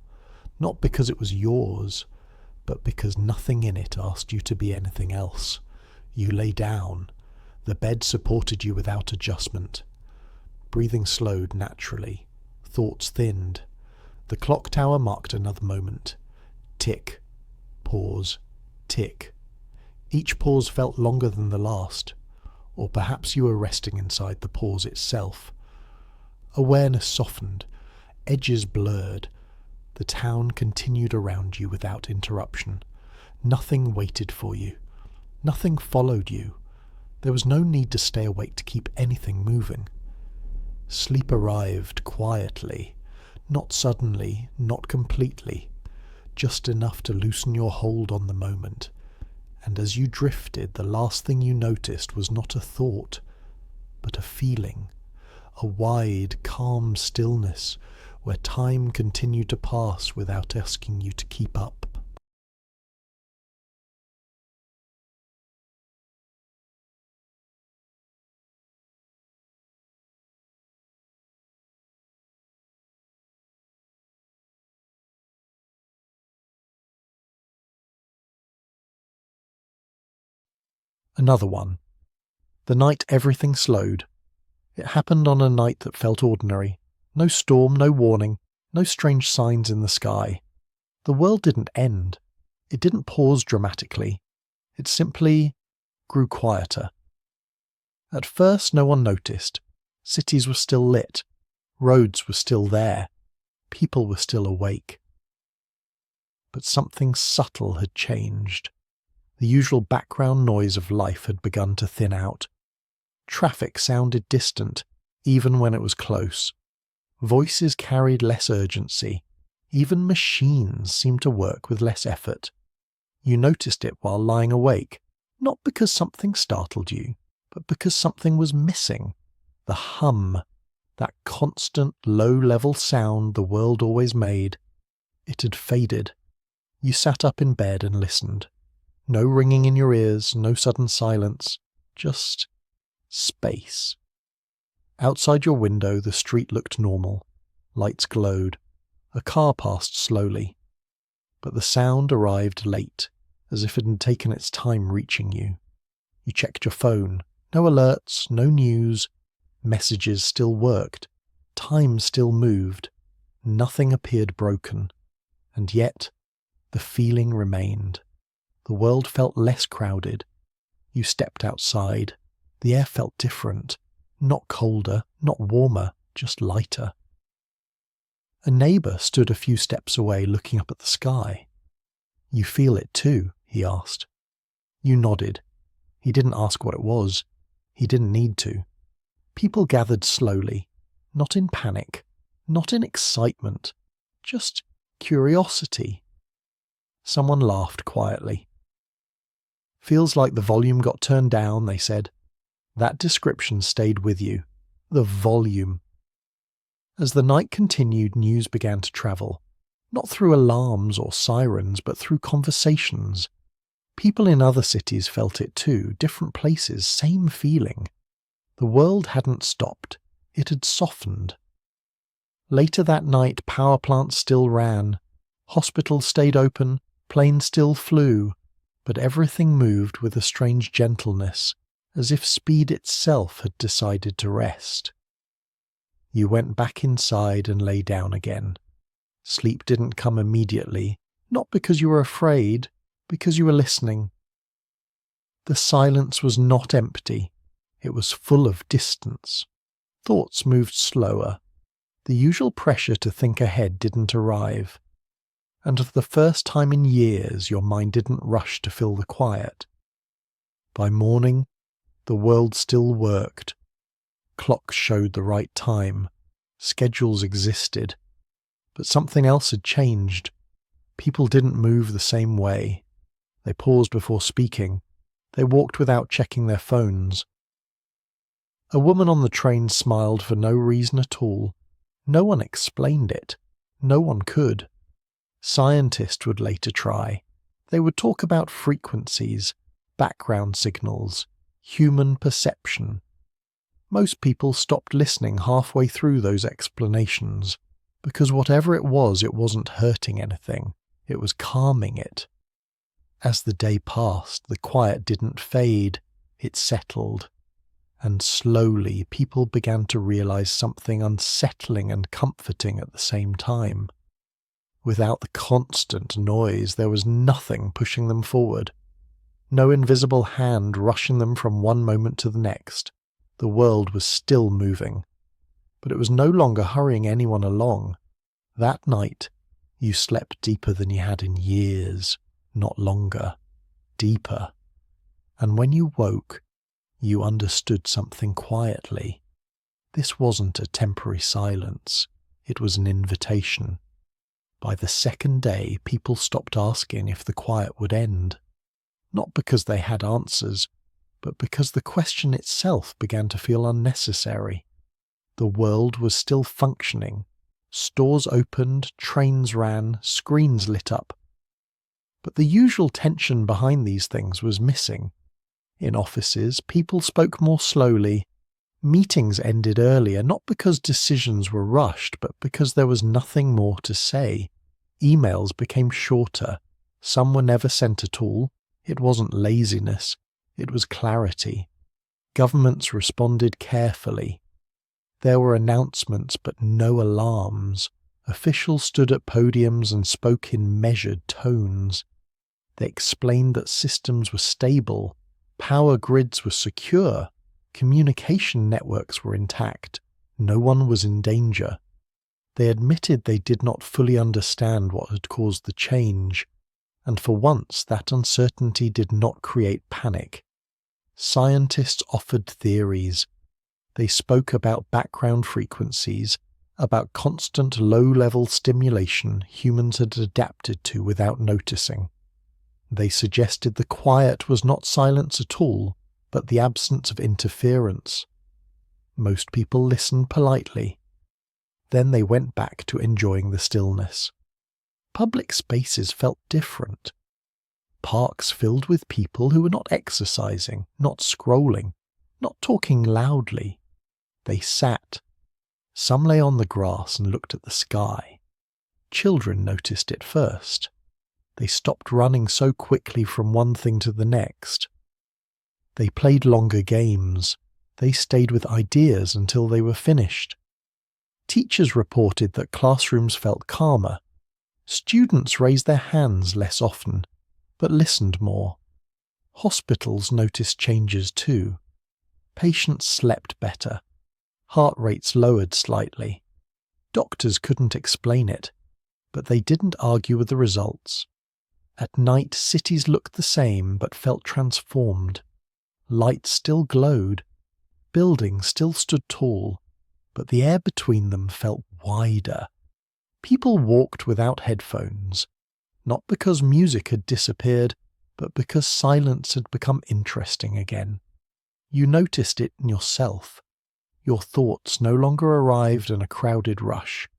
not because it was yours, but because nothing in it asked you to be anything else. You lay down. The bed supported you without adjustment. Breathing slowed naturally. Thoughts thinned. The clock tower marked another moment. Tick. Pause. Tick. Each pause felt longer than the last, or perhaps you were resting inside the pause itself. Awareness softened. Edges blurred. The town continued around you without interruption. Nothing waited for you. Nothing followed you. There was no need to stay awake to keep anything moving. Sleep arrived quietly, not suddenly, not completely, just enough to loosen your hold on the moment. And as you drifted, the last thing you noticed was not a thought, but a feeling, a wide, calm stillness where time continued to pass without asking you to keep up. Another one. The night everything slowed. It happened on a night that felt ordinary. No storm, no warning, no strange signs in the sky. The world didn't end. It didn't pause dramatically. It simply grew quieter. At first, no one noticed. Cities were still lit. Roads were still there. People were still awake. But something subtle had changed. The usual background noise of life had begun to thin out. Traffic sounded distant, even when it was close. Voices carried less urgency. Even machines seemed to work with less effort. You noticed it while lying awake, not because something startled you, but because something was missing. The hum, that constant low-level sound the world always made. It had faded. You sat up in bed and listened. No ringing in your ears, no sudden silence, just space. Outside your window, the street looked normal. Lights glowed. A car passed slowly. But the sound arrived late, as if it had taken its time reaching you. You checked your phone. No alerts, no news. Messages still worked. Time still moved. Nothing appeared broken. And yet, the feeling remained. The world felt less crowded. You stepped outside. The air felt different. Not colder, not warmer, just lighter. A neighbour stood a few steps away looking up at the sky. "You feel it too?" he asked. You nodded. He didn't ask what it was. He didn't need to. People gathered slowly, not in panic, not in excitement, just curiosity. Someone laughed quietly. "Feels like the volume got turned down," they said. That description stayed with you. The volume. As the night continued, news began to travel. Not through alarms or sirens, but through conversations. People in other cities felt it too, different places, same feeling. The world hadn't stopped. It had softened. Later that night, power plants still ran. Hospitals stayed open. Planes still flew. But everything moved with a strange gentleness, as if speed itself had decided to rest. You went back inside and lay down again. Sleep didn't come immediately, not because you were afraid, because you were listening. The silence was not empty. It was full of distance. Thoughts moved slower. The usual pressure to think ahead didn't arrive. And for the first time in years, your mind didn't rush to fill the quiet. By morning, the world still worked. Clocks showed the right time. Schedules existed. But something else had changed. People didn't move the same way. They paused before speaking. They walked without checking their phones. A woman on the train smiled for no reason at all. No one explained it. No one could. Scientists would later try. They would talk about frequencies, background signals, human perception. Most people stopped listening halfway through those explanations, because whatever it wasn't hurting anything, it was calming it. As the day passed, the quiet didn't fade, it settled, and slowly people began to realize something unsettling and comforting at the same time. Without the constant noise, there was nothing pushing them forward. No invisible hand rushing them from one moment to the next. The world was still moving, but it was no longer hurrying anyone along. That night, you slept deeper than you had in years, not longer, deeper. And when you woke, you understood something quietly. This wasn't a temporary silence, it was an invitation. By the second day, people stopped asking if the quiet would end. Not because they had answers, but because the question itself began to feel unnecessary. The world was still functioning. Stores opened, trains ran, screens lit up. But the usual tension behind these things was missing. In offices, people spoke more slowly. Meetings ended earlier, not because decisions were rushed, but because there was nothing more to say. Emails became shorter. Some were never sent at all. It wasn't laziness, it was clarity. Governments responded carefully. There were announcements, but no alarms. Officials stood at podiums and spoke in measured tones. They explained that systems were stable, power grids were secure, communication networks were intact, no one was in danger. They admitted they did not fully understand what had caused the change, and for once that uncertainty did not create panic. Scientists offered theories. They spoke about background frequencies, about constant low-level stimulation humans had adapted to without noticing. They suggested the quiet was not silence at all, but the absence of interference. Most people listened politely. Then they went back to enjoying the stillness. Public spaces felt different. Parks filled with people who were not exercising, not scrolling, not talking loudly. They sat. Some lay on the grass and looked at the sky. Children noticed it first. They stopped running so quickly from one thing to the next. They played longer games. They stayed with ideas until they were finished. Teachers reported that classrooms felt calmer. Students raised their hands less often, but listened more. Hospitals noticed changes too. Patients slept better. Heart rates lowered slightly. Doctors couldn't explain it, but they didn't argue with the results. At night, cities looked the same but felt transformed. Lights still glowed. Buildings still stood tall, but the air between them felt wider. People walked without headphones, not because music had disappeared, but because silence had become interesting again. You noticed it in yourself. Your thoughts no longer arrived in a crowded rush.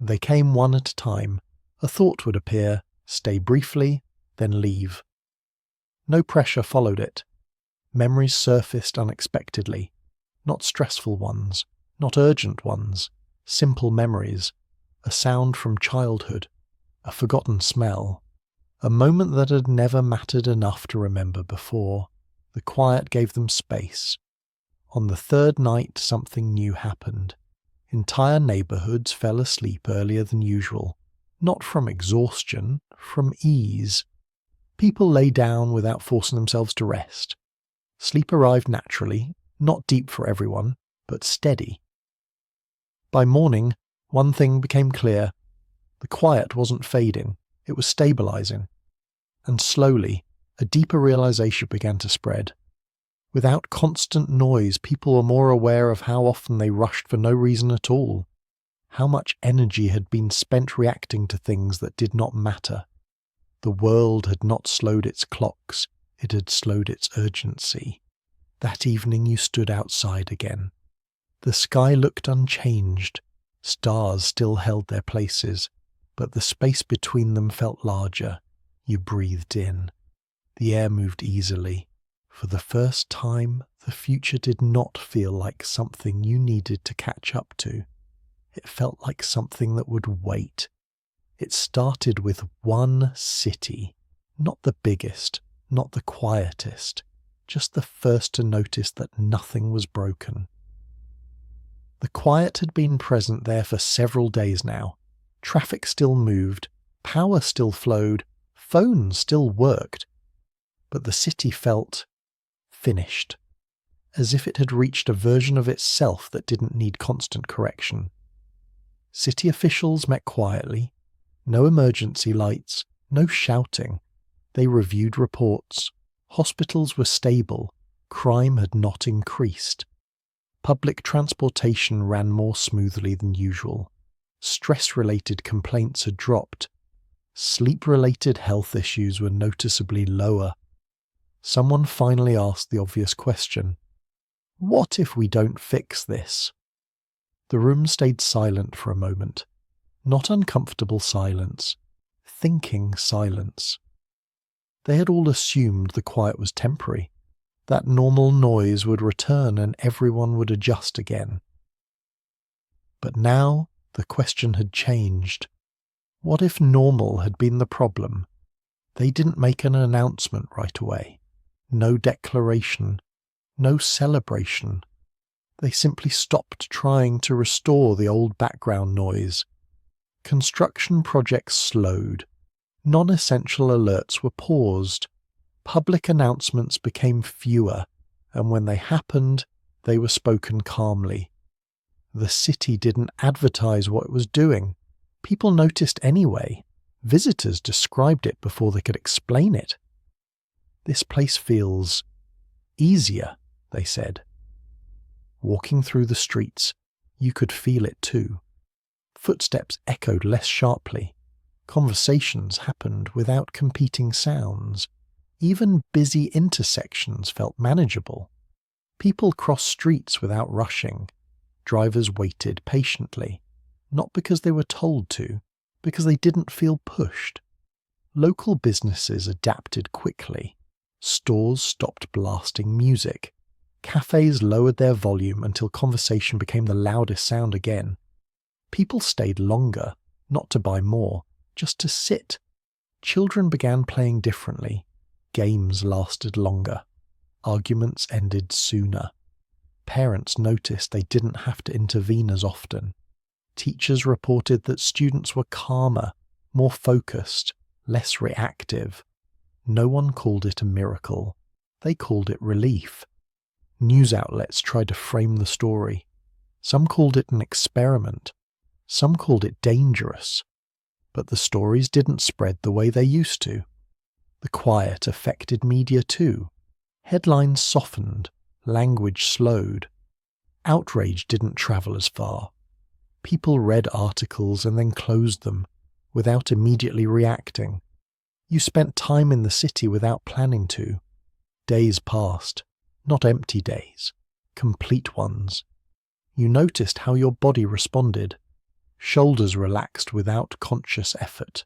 They came one at a time. A thought would appear, stay briefly, then leave. No pressure followed it. Memories surfaced unexpectedly. Not stressful ones, not urgent ones, simple memories. A sound from childhood, a forgotten smell, a moment that had never mattered enough to remember before. The quiet gave them space. On the third night, something new happened. Entire neighborhoods fell asleep earlier than usual, not from exhaustion, from ease. People lay down without forcing themselves to rest. Sleep arrived naturally, not deep for everyone, but steady. By morning, one thing became clear. The quiet wasn't fading, it was stabilizing. And slowly, a deeper realization began to spread. Without constant noise, people were more aware of how often they rushed for no reason at all, how much energy had been spent reacting to things that did not matter. The world had not slowed its clocks, it had slowed its urgency. That evening you stood outside again. The sky looked unchanged. Stars still held their places, but the space between them felt larger. You breathed in. The air moved easily. For the first time, the future did not feel like something you needed to catch up to. It felt like something that would wait. It started with one city, not the biggest, not the quietest, just the first to notice that nothing was broken. The quiet had been present there for several days now. Traffic still moved, power still flowed, phones still worked, but the city felt finished, as if it had reached a version of itself that didn't need constant correction. City officials met quietly, no emergency lights, no shouting. They reviewed reports. Hospitals were stable, crime had not increased. Public transportation ran more smoothly than usual. Stress-related complaints had dropped. Sleep-related health issues were noticeably lower. Someone finally asked the obvious question: what if we don't fix this? The room stayed silent for a moment. Not uncomfortable silence, thinking silence. They had all assumed the quiet was temporary, that normal noise would return and everyone would adjust again. But now the question had changed. What if normal had been the problem? They didn't make an announcement right away. No declaration, no celebration. They simply stopped trying to restore the old background noise. Construction projects slowed. Non-essential alerts were paused. Public announcements became fewer, and when they happened, they were spoken calmly. The city didn't advertise what it was doing. People noticed anyway. Visitors described it before they could explain it. This place feels easier, they said. Walking through the streets, you could feel it too. Footsteps echoed less sharply. Conversations happened without competing sounds. Even busy intersections felt manageable. People crossed streets without rushing. Drivers waited patiently, not because they were told to, because they didn't feel pushed. Local businesses adapted quickly. Stores stopped blasting music. Cafes lowered their volume until conversation became the loudest sound again. People stayed longer, not to buy more, just to sit. Children began playing differently. Games lasted longer. Arguments ended sooner. Parents noticed they didn't have to intervene as often. Teachers reported that students were calmer, more focused, less reactive. No one called it a miracle. They called it relief. News outlets tried to frame the story. Some called it an experiment. Some called it dangerous. But the stories didn't spread the way they used to. The quiet affected media too. Headlines softened, language slowed. Outrage didn't travel as far. People read articles and then closed them, without immediately reacting. You spent time in the city without planning to. Days passed, not empty days, complete ones. You noticed how your body responded. Shoulders relaxed without conscious effort.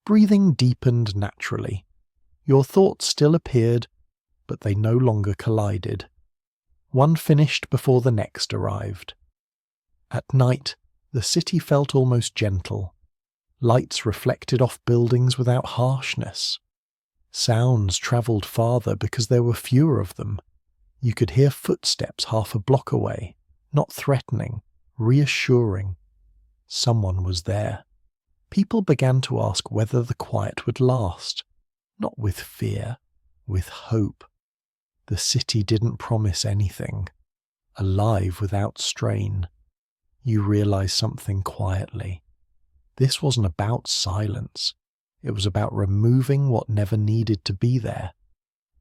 Breathing deepened naturally. Your thoughts still appeared, but they no longer collided. One finished before the next arrived. At night, the city felt almost gentle. Lights reflected off buildings without harshness. Sounds travelled farther because there were fewer of them. You could hear footsteps half a block away, not threatening, reassuring. Someone was there. People began to ask whether the quiet would last, not with fear, with hope. The city didn't promise anything. Alive without strain. You realize something quietly. This wasn't about silence. It was about removing what never needed to be there.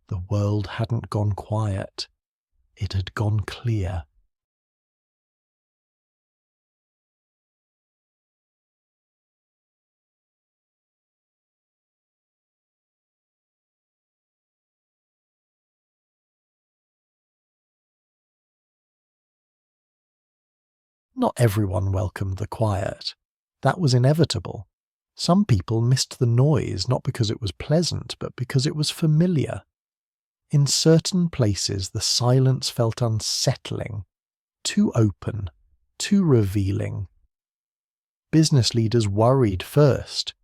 The world hadn't gone quiet. It had gone clear. Not everyone welcomed the quiet. That was inevitable. Some people missed the noise not because it was pleasant, but because it was familiar. In certain places, the silence felt unsettling, too open, too revealing. Business leaders worried first.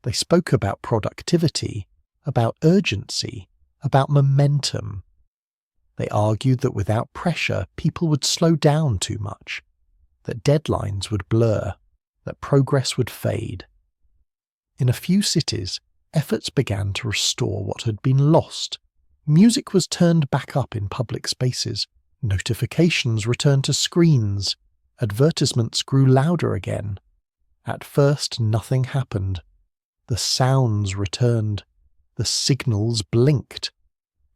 They spoke about productivity, about urgency, about momentum. They argued that without pressure, people would slow down too much, that deadlines would blur, that progress would fade. In a few cities, efforts began to restore what had been lost. Music was turned back up in public spaces. Notifications returned to screens. Advertisements grew louder again. At first, nothing happened. The sounds returned. The signals blinked.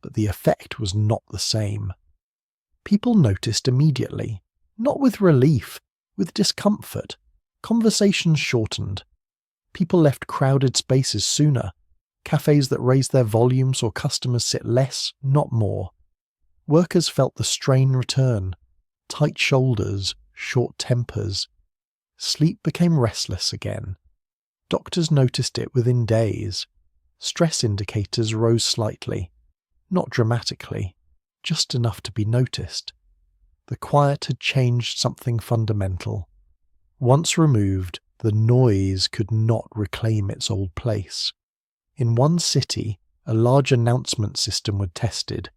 But the effect was not the same. People noticed immediately, not with relief, with discomfort. Conversations shortened. People left crowded spaces sooner. Cafes that raised their volume saw customers sit less, not more. Workers felt the strain return. Tight shoulders, short tempers. Sleep became restless again. Doctors noticed it within days. Stress indicators rose slightly. Not dramatically, just enough to be noticed. The quiet had changed something fundamental. Once removed, the noise could not reclaim its old place. In one city, a large announcement system was tested.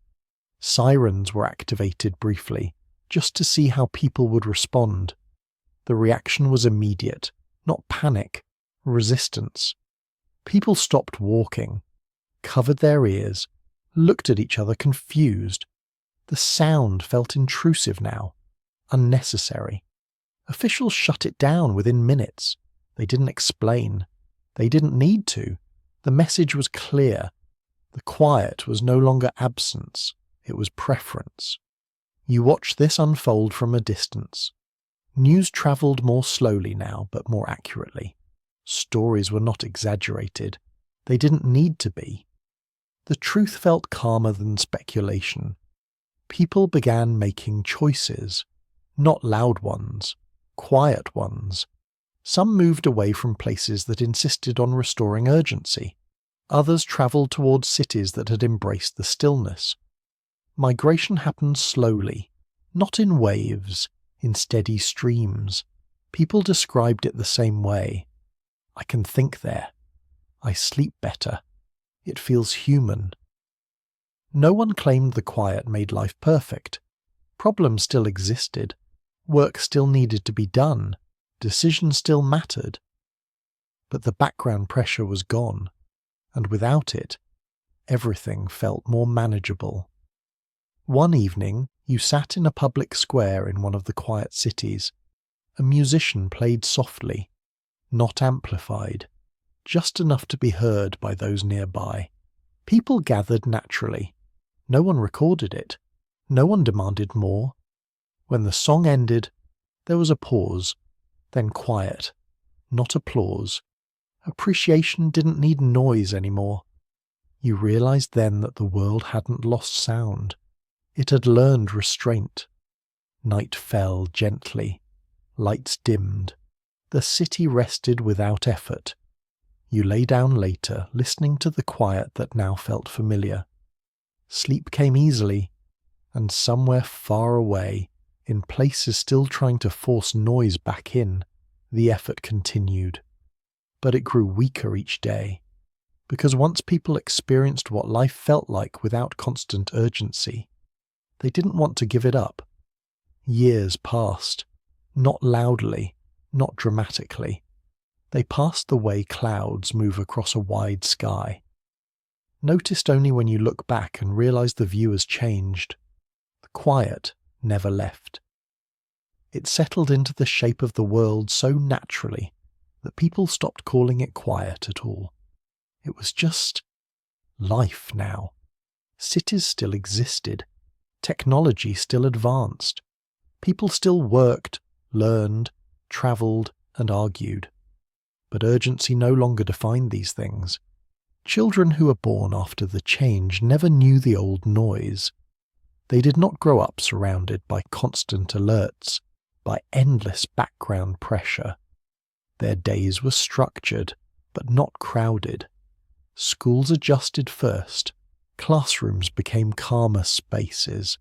Sirens were activated briefly, just to see how people would respond. The reaction was immediate, not panic, resistance. People stopped walking, covered their ears, looked at each other confused. The sound felt intrusive now, unnecessary. Officials shut it down within minutes. They didn't explain. They didn't need to. The message was clear. The quiet was no longer absence, it was preference. You watched this unfold from a distance. News travelled more slowly now, but more accurately. Stories were not exaggerated. They didn't need to be. The truth felt calmer than speculation. People began making choices, not loud ones, quiet ones. Some moved away from places that insisted on restoring urgency. Others travelled towards cities that had embraced the stillness. Migration happened slowly, not in waves, in steady streams. People described it the same way. I can think there. I sleep better. It feels human. No one claimed the quiet made life perfect. Problems still existed. Work still needed to be done. Decisions still mattered. But the background pressure was gone, and without it, everything felt more manageable. One evening, you sat in a public square in one of the quiet cities. A musician played softly, not amplified, just enough to be heard by those nearby. People gathered naturally. No one recorded it. No one demanded more. When the song ended, there was a pause, then quiet, not applause. Appreciation didn't need noise anymore. You realized then that the world hadn't lost sound. It had learned restraint. Night fell gently. Lights dimmed. The city rested without effort. You lay down later, listening to the quiet that now felt familiar. Sleep came easily, and somewhere far away, in places still trying to force noise back in, the effort continued. But it grew weaker each day, because once people experienced what life felt like without constant urgency, they didn't want to give it up. Years passed, not loudly, not dramatically. They passed the way clouds move across a wide sky. Noticed only when you look back and realize the view has changed. The quiet never left. It settled into the shape of the world so naturally that people stopped calling it quiet at all. It was just life now. Cities still existed. Technology still advanced. People still worked, learned, travelled, and argued. But urgency no longer defined these things. Children who were born after the change never knew the old noise. They did not grow up surrounded by constant alerts, by endless background pressure. Their days were structured, but not crowded. Schools adjusted first, Classrooms became calmer spaces.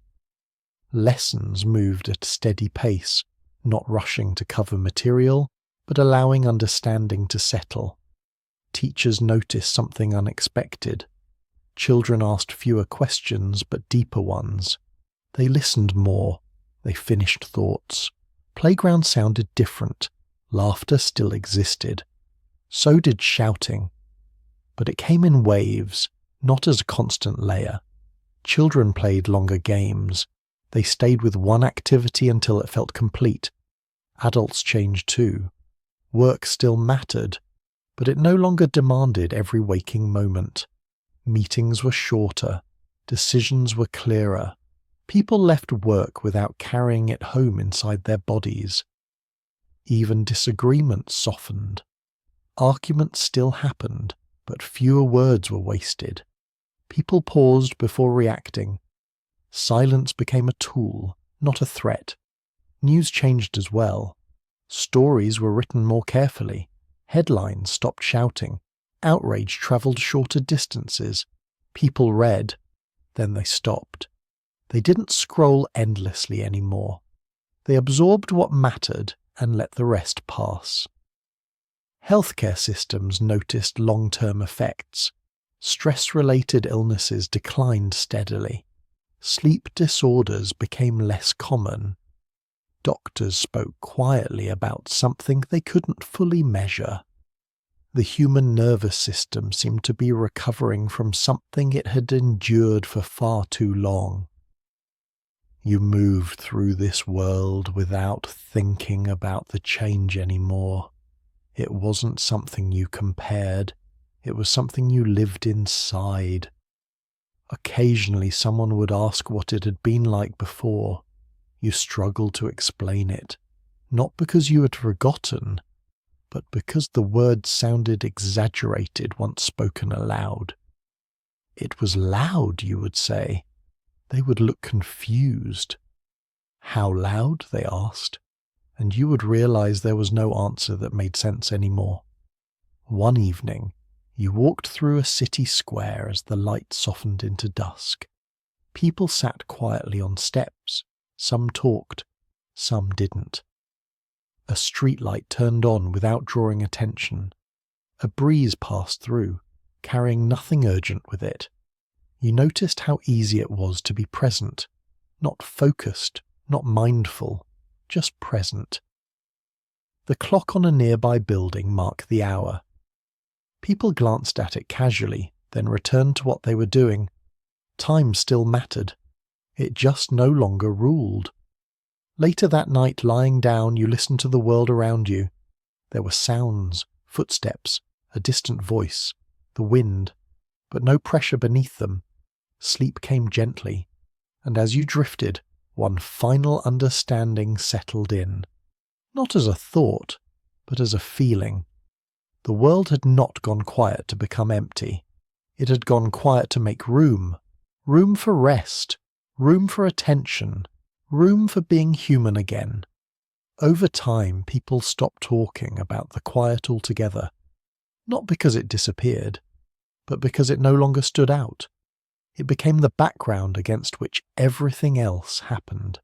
Lessons moved at a steady pace, not rushing to cover material, but allowing understanding to settle. Teachers noticed something unexpected. Children asked fewer questions but deeper ones. They listened more. They finished thoughts. Playground sounded different. Laughter still existed. So did shouting. But it came in waves, not as a constant layer. Children played longer games. They stayed with one activity until it felt complete. Adults changed too. Work still mattered, but it no longer demanded every waking moment. Meetings were shorter. Decisions were clearer. People left work without carrying it home inside their bodies. Even disagreements softened. Arguments still happened, but fewer words were wasted. People paused before reacting. Silence became a tool, not a threat. News changed as well. Stories were written more carefully. Headlines stopped shouting. Outrage travelled shorter distances. People read, then they stopped. They didn't scroll endlessly anymore. They absorbed what mattered and let the rest pass. Healthcare systems noticed long-term effects. Stress-related illnesses declined steadily. Sleep disorders became less common. Doctors spoke quietly about something they couldn't fully measure. The human nervous system seemed to be recovering from something it had endured for far too long. You moved through this world without thinking about the change anymore. It wasn't something you compared. It was something you lived inside. Occasionally someone would ask what it had been like before. You struggled to explain it, not because you had forgotten, but because the words sounded exaggerated once spoken aloud. It was loud, you would say. They would look confused. How loud, they asked, and you would realize there was no answer that made sense anymore. One evening, you walked through a city square as the light softened into dusk. People sat quietly on steps. Some talked, some didn't. A streetlight turned on without drawing attention. A breeze passed through, carrying nothing urgent with it. You noticed how easy it was to be present, not focused, not mindful, just present. The clock on a nearby building marked the hour. People glanced at it casually, then returned to what they were doing. Time still mattered. It just no longer ruled. Later that night, lying down, you listened to the world around you. There were sounds, footsteps, a distant voice, the wind, but no pressure beneath them. Sleep came gently, and as you drifted, one final understanding settled in. Not as a thought, but as a feeling. The world had not gone quiet to become empty. It had gone quiet to make room. Room for rest. Room for attention. Room for being human again. Over time, people stopped talking about the quiet altogether. Not because it disappeared, but because it no longer stood out. It became the background against which everything else happened.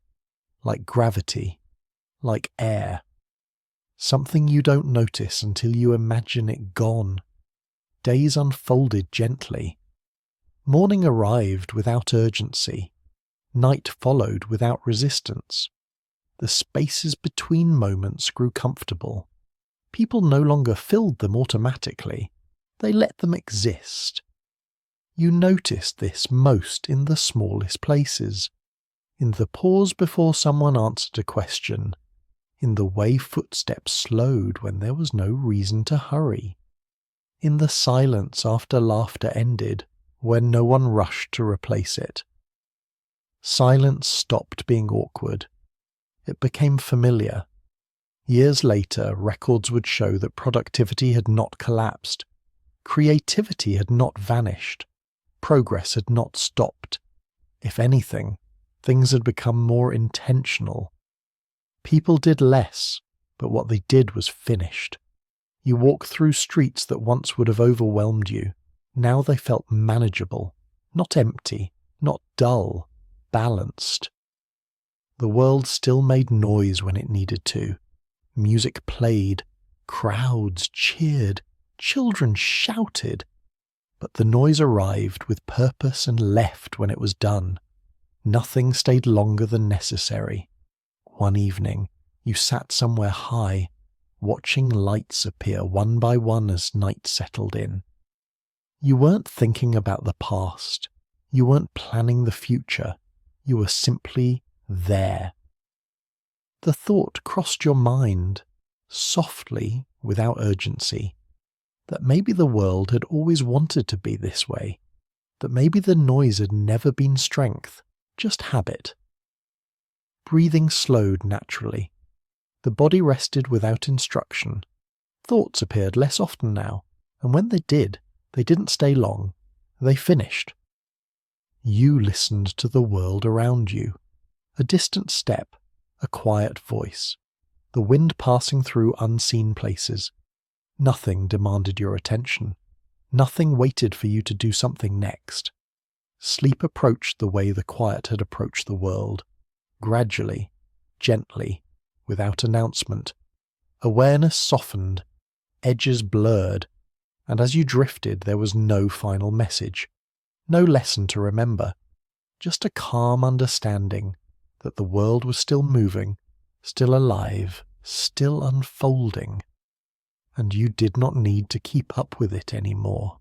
Like gravity. Like air. Something you don't notice until you imagine it gone. Days unfolded gently. Morning arrived without urgency. Night followed without resistance. The spaces between moments grew comfortable. People no longer filled them automatically. They let them exist. You noticed this most in the smallest places. In the pause before someone answered a question. In the way footsteps slowed when there was no reason to hurry. In the silence after laughter ended, when no one rushed to replace it. Silence stopped being awkward. It became familiar. Years later, records would show that productivity had not collapsed. Creativity had not vanished. Progress had not stopped. If anything, things had become more intentional. People did less, but what they did was finished. You walked through streets that once would have overwhelmed you. Now they felt manageable. Not empty, not dull, balanced. The world still made noise when it needed to. Music played, crowds cheered, children shouted. But the noise arrived with purpose and left when it was done. Nothing stayed longer than necessary. One evening, you sat somewhere high, watching lights appear one by one as night settled in. You weren't thinking about the past. You weren't planning the future. You were simply there. The thought crossed your mind, softly, without urgency, that maybe the world had always wanted to be this way, that maybe the noise had never been strength, just habit. Breathing slowed naturally. The body rested without instruction. Thoughts appeared less often now, and when they did, they didn't stay long. They finished. You listened to the world around you. A distant step, a quiet voice, the wind passing through unseen places. Nothing demanded your attention. Nothing waited for you to do something next. Sleep approached the way the quiet had approached the world, gradually, gently, without announcement. Awareness softened, edges blurred, and as you drifted there was no final message, no lesson to remember, just a calm understanding that the world was still moving, still alive, still unfolding, and you did not need to keep up with it anymore.